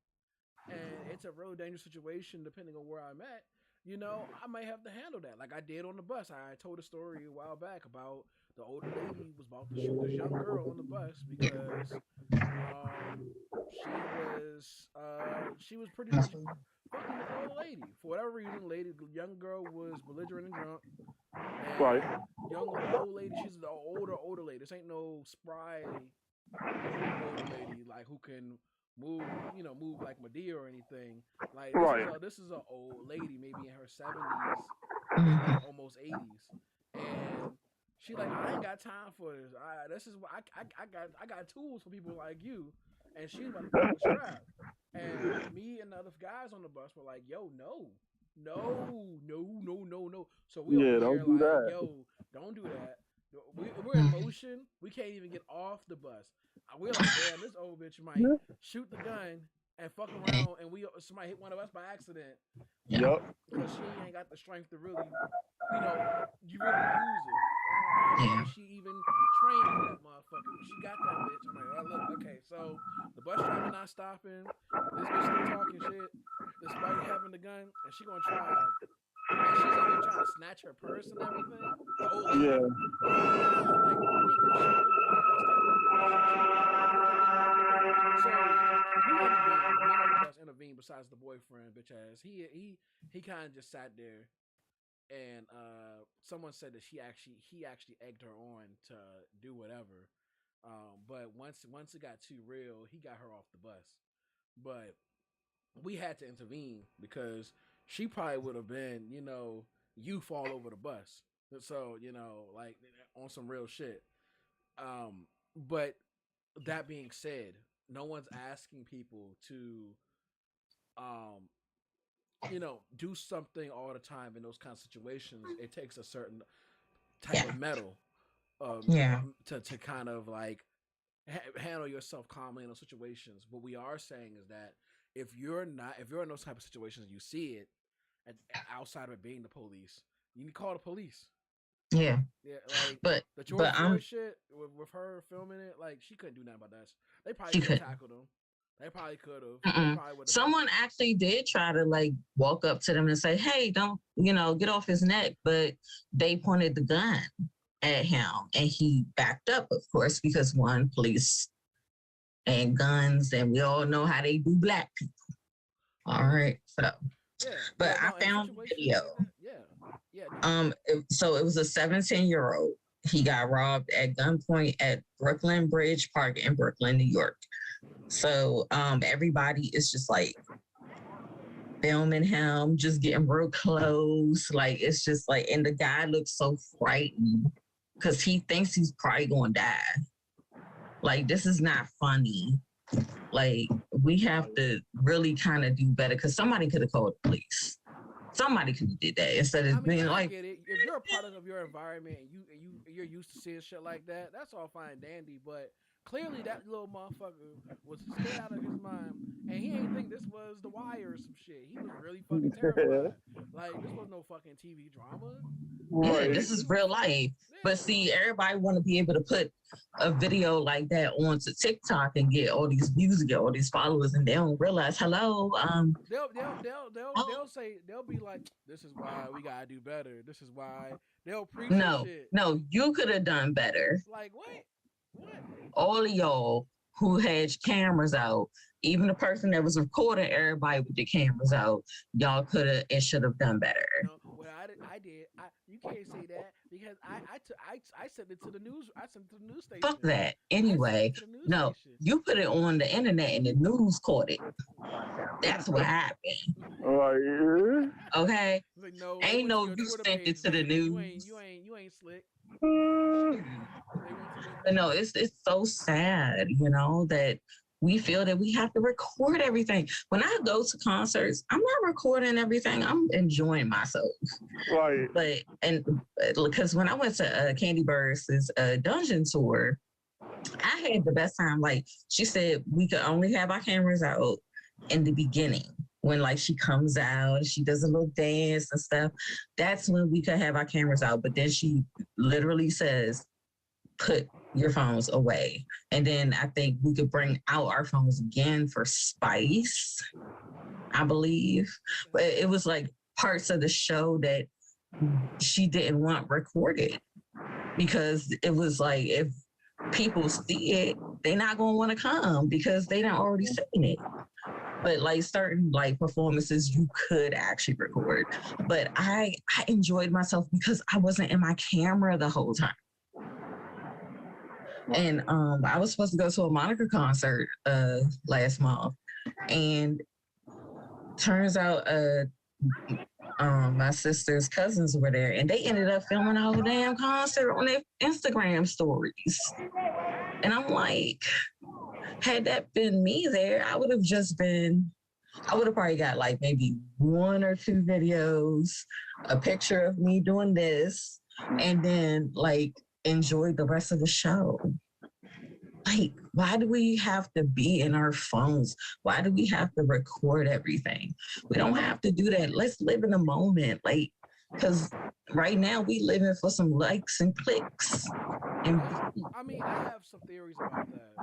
and it's a real dangerous situation, depending on where I'm at, I might have to handle that. Like I did on the bus. I told a story a while back about the older lady was about to shoot this young girl on the bus because She was pretty much fucking the older lady. For whatever reason, young girl was belligerent and drunk. Right. And old lady, she's the older lady. This ain't no spry older lady like who can move like Medea or anything. Like this is a old lady, maybe in her 70s, maybe almost 80s, and she like, I ain't got time for this. This is what I got tools for people like you, and she's about to pull the strap. And me and the other guys on the bus were like, yo, no. So we over don't here do like, that. yo, don't do that. We're in motion. We can't even get off the bus. We're like, damn, this old bitch might shoot the gun and fuck around, and somebody hit one of us by accident. Yep. Because she ain't got the strength to really, you really use it. And she even trained that motherfucker. She got that bitch. I'm like, oh, look, okay, so the bus driver not stopping. This bitch still talking shit despite having the gun, and she gonna try. And she's over here trying to snatch her purse and everything. The old lady. Yeah. Like, we ain't gonna shoot. So we intervened. Men on the bus intervened. Besides the boyfriend, bitch ass. He kind of just sat there, and someone said that he actually egged her on to do whatever. But once it got too real, he got her off the bus. But we had to intervene because she probably would have been, youth all over the bus. So, like on some real shit. But that being said, no one's asking people to, do something all the time in those kind of situations. It takes a certain type of metal, to kind of like handle yourself calmly in those situations. What we are saying is that if you're in those type of situations, you see it, outside of it being the police, you need to call the police. Yeah. Yeah, like but the George Floyd shit with her filming it, like she couldn't do nothing about that. They probably could have tackled him. They probably could have. Someone actually did try to like walk up to them and say, "Hey, don't get off his neck," but they pointed the gun at him and he backed up, of course, because police and guns, and we all know how they do black people. All right, so. Yeah, but I found the video. So it was a 17-year-old. He got robbed at gunpoint at Brooklyn Bridge Park in Brooklyn, New York. So everybody is just like filming him, just getting real close. Like it's just like, and the guy looks so frightened because he thinks he's probably gonna die. Like this is not funny. Like we have to really kind of do better because somebody could have called the police. Somebody could have did that instead of being like. Get it. If you're a product of your environment and you're used to seeing shit like that, that's all fine and dandy. But clearly, that little motherfucker was scared out of his mind, and he ain't think this was The Wire or some shit. He was really fucking terrified. Like this was no fucking TV drama. Yeah, this is real life. Yeah. But see, everybody want to be able to put a video like that onto TikTok and get all these views, get all these followers, and they don't realize. Hello, they'll say, they'll be like, "This is why we gotta do better. This is why." They'll preach shit. No, you could have done better. Like what? All of y'all who had cameras out, even the person that was recording everybody with the cameras out, y'all could have and should have done better. No, well, I did. You can't say that because I sent it to the news. I sent it to the news station. Fuck that. Anyway, no, you put it on the internet and the news caught it. That's what happened. Okay. Like, no, ain't no you sent it to the news. You ain't slick. But no, it's so sad, that we feel that we have to record everything. When I go to concerts, I'm not recording everything. I'm enjoying myself. Right. But because when I went to Candy Bur's dungeon tour, I had the best time. Like she said, we could only have our cameras out in the beginning. When like she comes out and she does a little dance and stuff, that's when we could have our cameras out. But then she literally says, put your phones away. And then I think we could bring out our phones again for Spice, I believe. But it was like parts of the show that she didn't want recorded because it was like if people see it, they're not gonna want to come because they done already seen it. But like certain like performances you could actually record. But I enjoyed myself because I wasn't in my camera the whole time. And I was supposed to go to a Monica concert last month, and turns out my sister's cousins were there, and they ended up filming a whole damn concert on their Instagram stories. And I'm like, had that been me there, I would have probably got like maybe 1 or 2 videos, a picture of me doing this, and then like enjoyed the rest of the show. Like, why do we have to be in our phones? Why do we have to record everything? We don't have to do that. Let's live in the moment. Like, because right now we living for some likes and clicks. And I mean, I have some theories about that.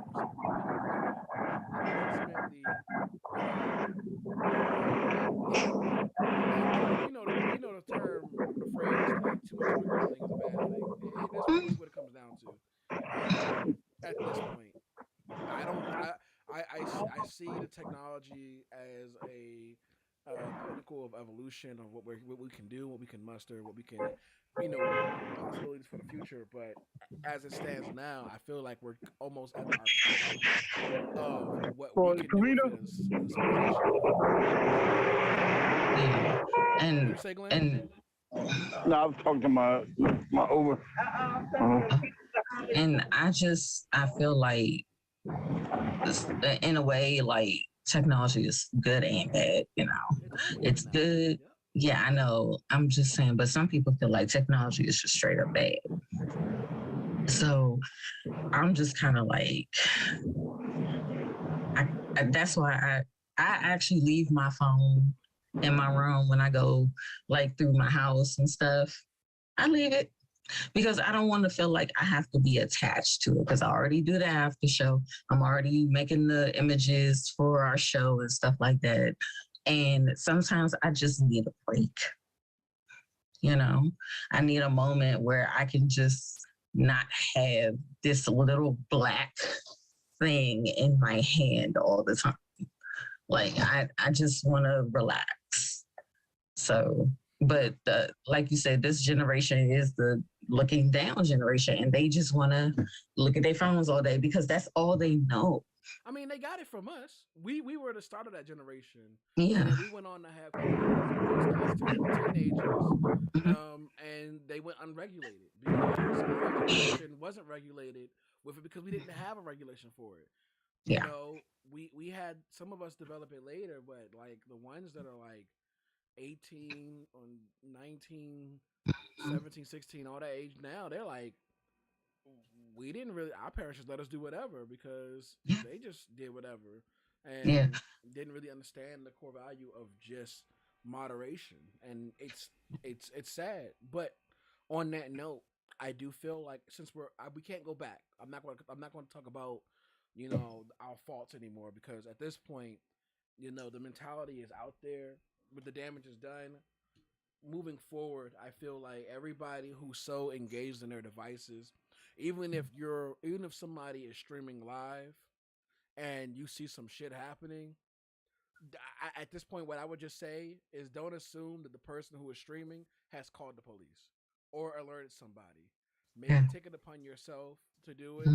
Ultimately, we know the term, the phrase, like too much of a good thing is a bad thing. That's pretty much what it comes down to. At this point, I see the technology as a pinnacle of evolution of what we can do, what we can muster, what we can, possibilities for the future. But as it stands now, I feel like we're almost at our peak of what we can do within civilization. yeah. And say, Glenn? and no, I was talking to my over. and I feel like in a way, like technology is good and bad, it's good. Yeah, I know. I'm just saying, but some people feel like technology is just straight up bad. So I'm just kind of like, that's why I actually leave my phone in my room when I go like through my house and stuff. I leave it because I don't want to feel like I have to be attached to it because I already do the after show. I'm already making the images for our show and stuff like that. And sometimes I just need a break. I need a moment where I can just not have this little black thing in my hand all the time. Like I just want to relax. So, but like you said, this generation is the looking down generation, and they just want to look at their phones all day because that's all they know. I mean, they got it from us. We were the start of that generation. Yeah. And then we went on to have teenagers, and they went unregulated because our generation wasn't regulated with it because we didn't have a regulation for it. Yeah. We had some of us develop it later, but like the ones that are like 18 or 19, 17, 16, all that age now, they're like, we didn't really, our parents just let us do whatever because they just did whatever and didn't really understand the core value of just moderation. And it's sad. But on that note, I do feel like since we can't go back, I'm not going to talk about, our faults anymore because at this point, the mentality is out there, but the damage is done. Moving forward, I feel like everybody who's so engaged in their devices, even if somebody is streaming live and you see some shit happening, at this point, what I would just say is don't assume that the person who is streaming has called the police or alerted somebody. Maybe take it upon yourself to do it.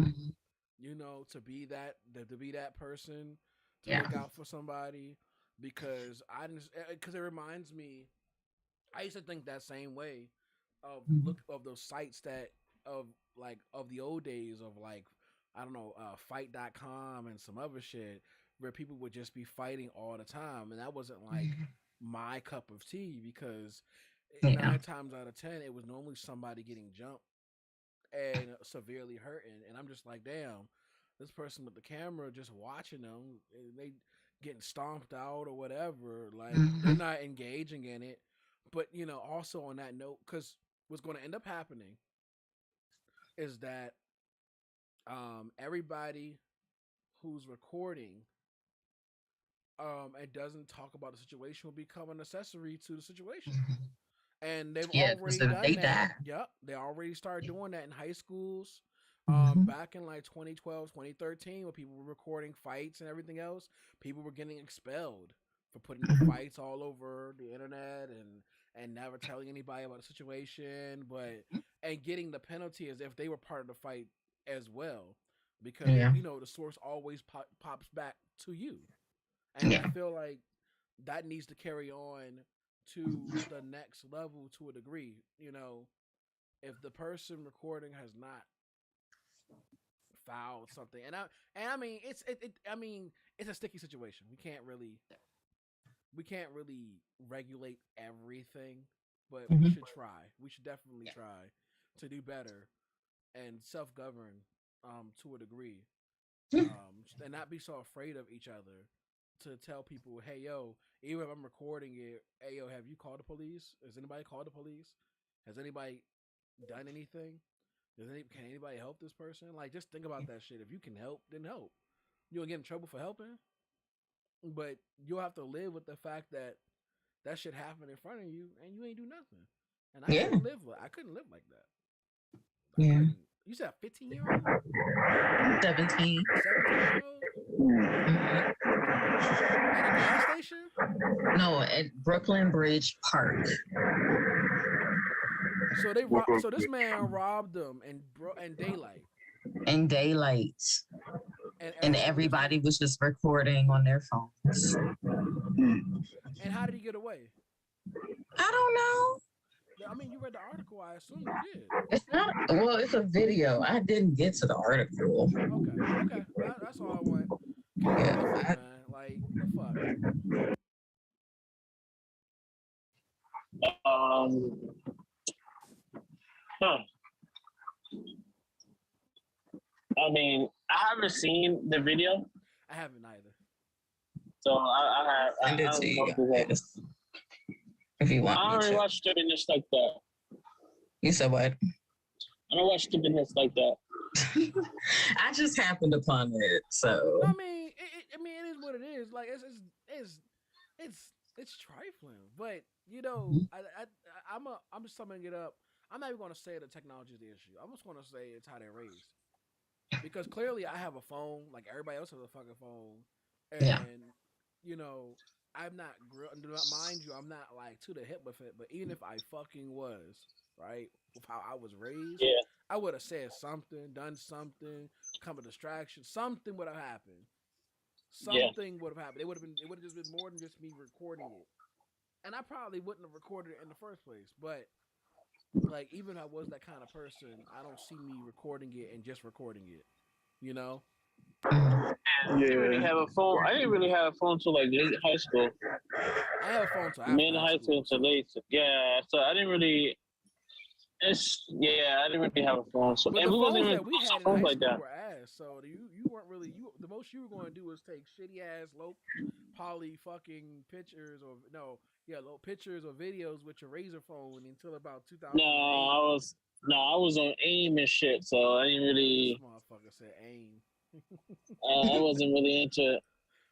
To be that person to look out for somebody because it reminds me. I used to think that same way of those sites of the old days of like, I don't know, fight.com and some other shit where people would just be fighting all the time. And that wasn't like my cup of tea because 9 times out of 10, it was normally somebody getting jumped and severely hurting. And I'm just like, damn, this person with the camera just watching them, they getting stomped out or whatever. Like they're not engaging in it. But, also on that note, because what's going to end up happening is that everybody who's recording and doesn't talk about the situation will become an accessory to the situation. And they've already done that. Yep, they already started doing that in high schools Back in like 2012, 2013, when people were recording fights and everything else, people were getting expelled for putting the fights all over the internet and never telling anybody about the situation, and getting the penalty as if they were part of the fight as well, because the source always pops back to you, and I feel like that needs to carry on to the next level to a degree. If the person recording has not fouled something, and I mean it's a sticky situation. We can't really regulate everything, but we should try. We should definitely try to do better and self-govern to a degree, and not be so afraid of each other to tell people, hey yo, even if I'm recording it, hey yo, have you called the police? Has anybody called the police? Has anybody done anything? Can anybody help this person? Like, just think about that shit. If you can help, then help. You'll get in trouble for helping, but you'll have to live with the fact that shit happened in front of you and you ain't do nothing. And I couldn't live like that. Couldn't. You said 15-year-old? 17. 17-year-old? At a gas station? No, at Brooklyn Bridge Park. So this man robbed them in daylight. In daylight. And everybody was just recording on their phones. And how did he get away? I don't know. I mean, you read the article. I assume you did. It's not. Well, it's a video. I didn't get to the article. Okay. That's all I want. Man. Like, the fuck. I mean, I haven't seen the video. I haven't either. So I Send it to you guys. If you want. I don't really watch stupidness like that. You said what? I don't watch stupidness like that. I just happened upon it, so. I mean, it is what it is. Like, it's trifling, but I'm just summing it up. I'm not even going to say the technology is the issue. I'm just going to say it's how they're raised. Because clearly I have a phone, like everybody else has a fucking phone, and I'm not, mind you, I'm not like to the hip with it. But even if I fucking was, right, with how I was raised, I would have said something, done something, come a distraction, something would have happened. Something would have happened. It would have just been more than just me recording it, and I probably wouldn't have recorded it in the first place. But like, even if I was that kind of person, I don't see me recording it and just recording it. I didn't really have a phone. I didn't really have a phone till like late high school. I have a phone till mid high school to late. Yeah, so I didn't really. I didn't really have a phone. So but and the we wasn't phones even that we had in phones high like school that. were ass. So you weren't really the most you were going to do was take shitty ass low poly fucking pictures low pictures or videos with your Razor phone until about 2000. No, I was on AIM and shit, so I didn't really. This motherfucker said AIM. I wasn't really into it.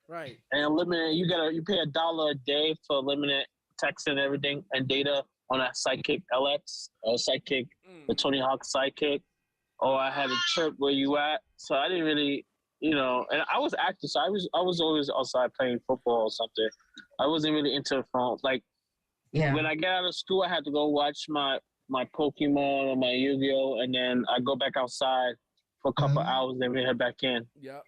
Right. And unlimited, you pay $1 a day for unlimited text and everything and data on that Sidekick LX or Sidekick, the Tony Hawk Sidekick. Or I had a chirp where you at, so I didn't really, and I was active, so I was always outside playing football or something. I wasn't really into the phone. Like, when I got out of school, I had to go watch my Pokemon or my Yu-Gi-Oh, and then I go back outside for a couple hours, then we head back in. Yep.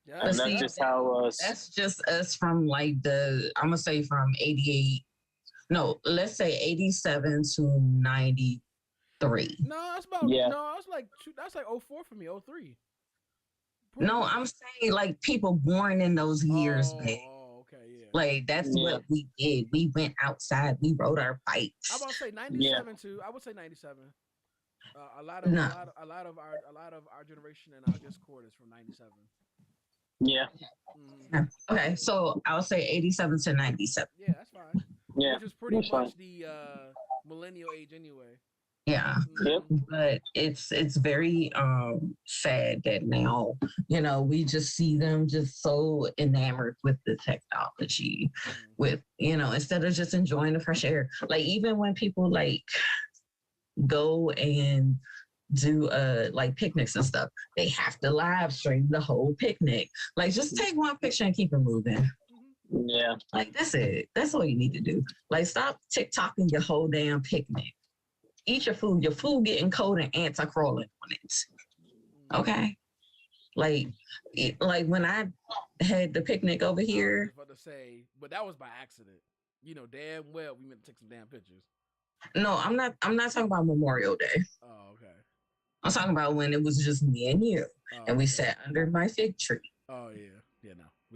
Yeah, and that's just how it was. That's just us from like I'm gonna say from 88. No, let's say 87 to 93. No, that's about that's like 04 for me, 03. No, I'm saying like people born in those years, babe. Oh, okay, yeah. Like that's what we did. We went outside. We rode our bikes. I'm about to say 97 too. I would say 97. A lot of our generation and our Discord is from 97. Yeah. Okay, so I'll say 87 to 97. Yeah, that's fine. Yeah, which is pretty much the millennial age anyway. Yeah, but it's very sad that now we just see them just so enamored with the technology, with instead of just enjoying the fresh air. Like even when people like go and do like picnics and stuff, they have to live stream the whole picnic. Like, just take one picture and keep it moving. Yeah. Like, that's it. That's all you need to do. Like, stop TikToking your whole damn picnic. Eat your food. Your food getting cold and ants are crawling on it. Okay. Like when I had the picnic over here. I was about to say, but that was by accident. You know damn well we meant to take some damn pictures. No, I'm not talking about Memorial Day. Oh, okay. I'm talking about when it was just me and you, and we sat under my fig tree. Oh yeah,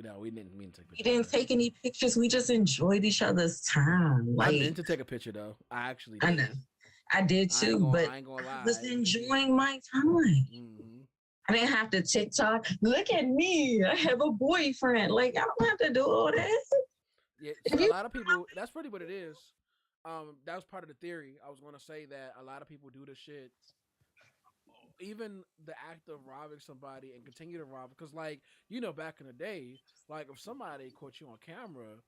no, we didn't mean to take pictures. We didn't take any pictures. We just enjoyed each other's time. Like, I meant to take a picture though. I actually did. I know. I did too, but I was enjoying my time. Mm-hmm. I didn't have to TikTok. Look at me. I have a boyfriend. Like, I don't have to do all that. Yeah, so a lot of people, that's pretty what it is. That was part of the theory. I was going to say that a lot of people do this shit. Even the act of robbing somebody and continue to rob. Because, like, you know, back in the day, like, if somebody caught you on camera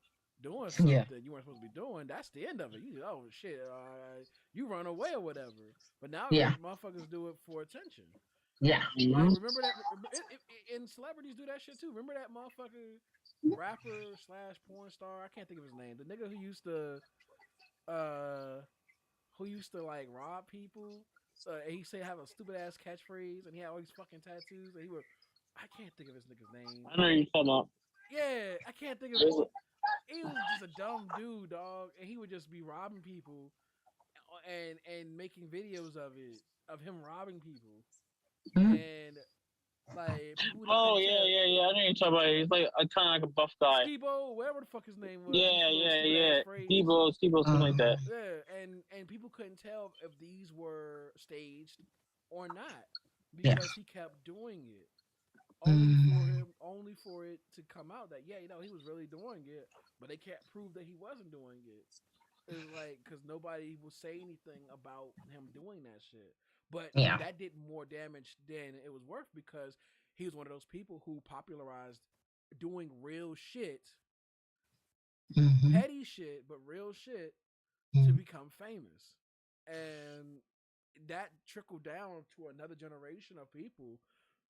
doing something you weren't supposed to be doing, that's the end of it. You oh, shit, you run away or whatever. But now motherfuckers do it for attention. Yeah. Like, remember that? And celebrities do that shit too. Remember that motherfucker rapper / porn star? I can't think of his name. The nigga who used to like rob people. And he said have a stupid ass catchphrase, and he had all these fucking tattoos. And I can't think of his nigga's name. I know you're talking about. Yeah, I can't think of it. He was just a dumb dude, dog, and he would just be robbing people, and making videos of him robbing people. And like people. Oh yeah. I know you're talking about. He's like kind of like a buff guy. Skibo, whatever the fuck his name was. Yeah. Skibo, something like that. Yeah, and people couldn't tell if these were staged or not because he kept doing it. Only for it to come out that he was really doing it, but they can't prove that he wasn't doing it. It's like because nobody will say anything about him doing that shit. But that did more damage than it was worth because he was one of those people who popularized doing real shit, petty shit, but real shit to become famous. And that trickled down to another generation of people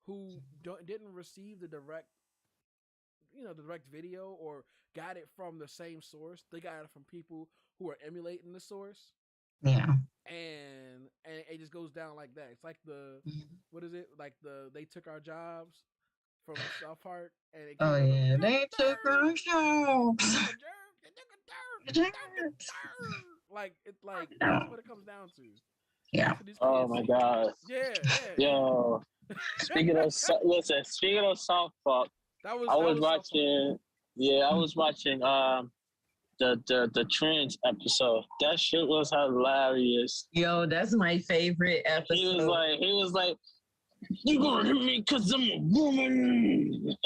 who didn't receive the direct video or got it from the same source. They got it from people who are emulating the source. Yeah. And it just goes down like that. It's like what is it? Like they took our jobs from South Park and it came they took our jobs. Like that's what it comes down to. Yeah. Oh my god. Yeah. Yo. Speaking of South Park, I was watching the Trends episode. That shit was hilarious. Yo, that's my favorite episode. He was like, you gonna hit me because I'm a woman.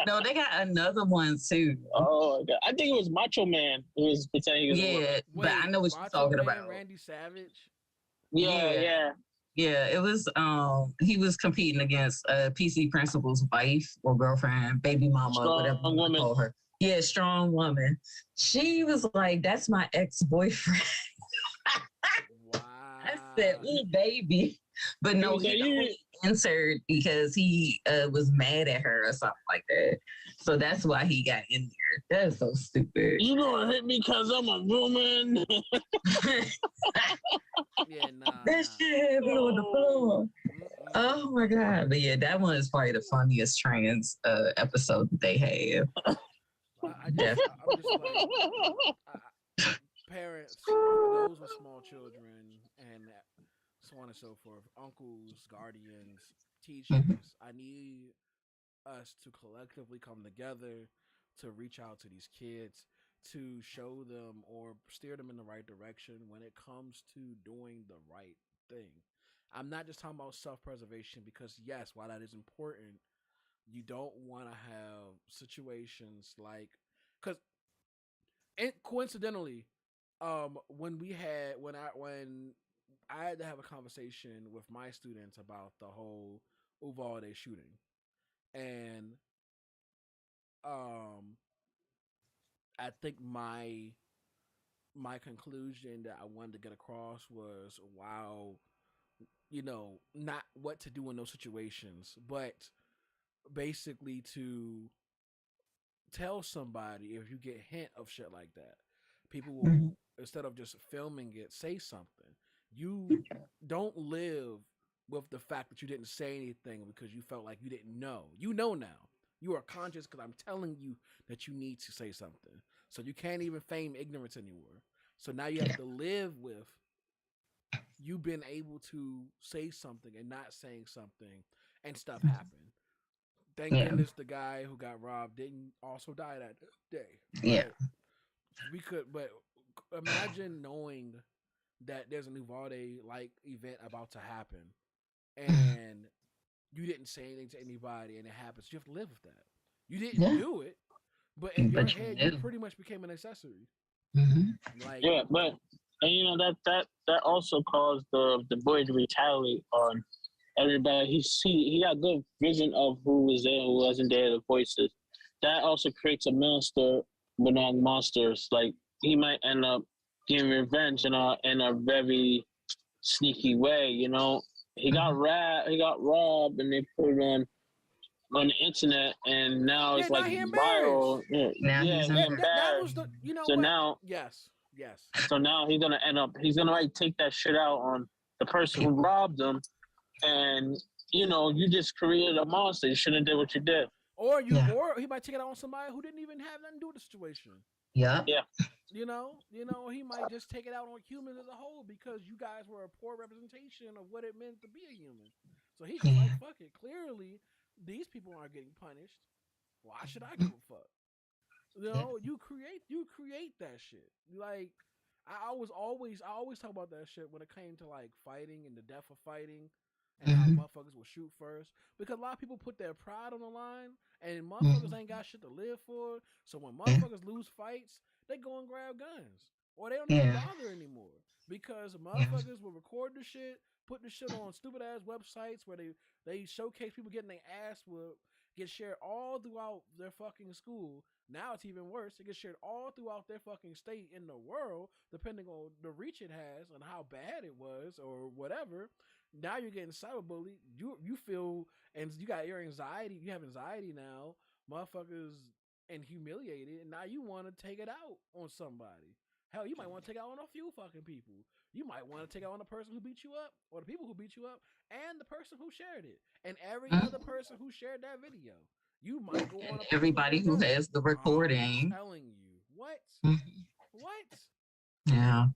No, they got another one too. Oh my god. I think it was Macho Man who was pretending he was a woman. But I know what you're talking about. Randy Savage. Yeah, it was he was competing against PC Principal's wife or girlfriend, baby mama, whatever you want to call her. Yeah, strong woman. She was like, that's my ex-boyfriend. Wow. I said, ooh, baby. But no, he only answered because he was mad at her or something like that. So that's why he got in there. That's so stupid. You gonna hit me because I'm a woman? Yeah, nah. That shit hit me on the floor. Oh my god. But yeah, that one is probably the funniest Trans episode that they have. I'm just like, parents, for those with small children, and so on and so forth, uncles, guardians, teachers, I need us to collectively come together to reach out to these kids, to show them or steer them in the right direction when it comes to doing the right thing. I'm not just talking about self-preservation because, yes, while that is important, you don't want to have situations like, because coincidentally, when I had to have a conversation with my students about the whole Uvalde shooting, and I think my conclusion that I wanted to get across was, wow, not what to do in those situations, but basically to tell somebody if you get hint of shit like that. People will, instead of just filming it, say something. You don't live with the fact that you didn't say anything because you felt like you didn't know. You know now. You are conscious because I'm telling you that you need to say something. So you can't even feign ignorance anymore. So now you have to live with you being able to say something and not saying something and stuff happen. Thank goodness the guy who got robbed didn't also die that day. But but imagine knowing that there's an Uvalde like event about to happen and you didn't say anything to anybody and it happens. You have to live with that. You didn't do it, but in your head you pretty much became an accessory. Like but and that also caused the boy to retaliate on everybody. He got good vision of who was there, who wasn't there, the voices. That also creates a monster among monsters. Like he might end up getting revenge in a very sneaky way. He got robbed, and they put it on the internet, and now it's like viral. He's embarrassed. That was the so what? Now yes. So now he's gonna like take that shit out on the person who robbed him, and you just created a monster. You shouldn't have did what you did. Or he might take it out on somebody who didn't even have nothing to do with the situation. Yeah. He might just take it out on humans as a whole because you guys were a poor representation of what it meant to be a human. So he's just like, fuck it. Clearly, these people aren't getting punished. Why should I give a fuck? You create that shit. Like I always talk about that shit when it came to like fighting and the death of fighting and how motherfuckers will shoot first. Because a lot of people put their pride on the line and motherfuckers ain't got shit to live for. So when motherfuckers lose fights, they go and grab guns. Or they don't even bother anymore. Because motherfuckers will record the shit, put the shit on stupid ass websites where they showcase people getting their ass whooped, get shared all throughout their fucking school. Now it's even worse. It gets shared all throughout their fucking state in the world, depending on the reach it has and how bad it was or whatever. Now you're getting cyberbullied. You feel, and you got your anxiety. You have anxiety now, motherfuckers, and humiliated. And now you want to take it out on somebody. Hell, you might want to take it out on a few fucking people. You might want to take it out on the person who beat you up, or the people who beat you up, and the person who shared it, and every other person who shared that video. You might go on everybody who has the recording. I'm telling you. What? What? Yeah. All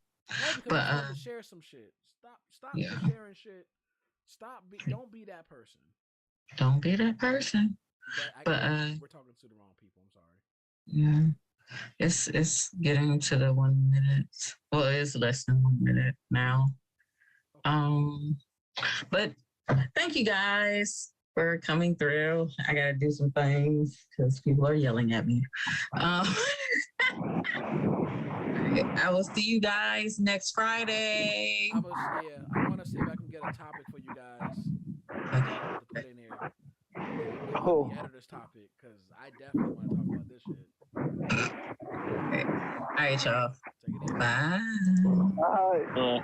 because you wanted to share some shit. Stop sharing shit. Don't be that person. Don't be that person. But we're talking to the wrong people. I'm sorry. Yeah. It's getting to the 1 minute. Well, it's less than 1 minute now. Okay. But thank you guys for coming through. I gotta do some things because people are yelling at me. I will see you guys next Friday. I want to see if I can get a topic for you guys to put in here. The editor's topic, because I definitely want to talk about this shit. Okay. All right, y'all. Take it easy. Bye. Bye.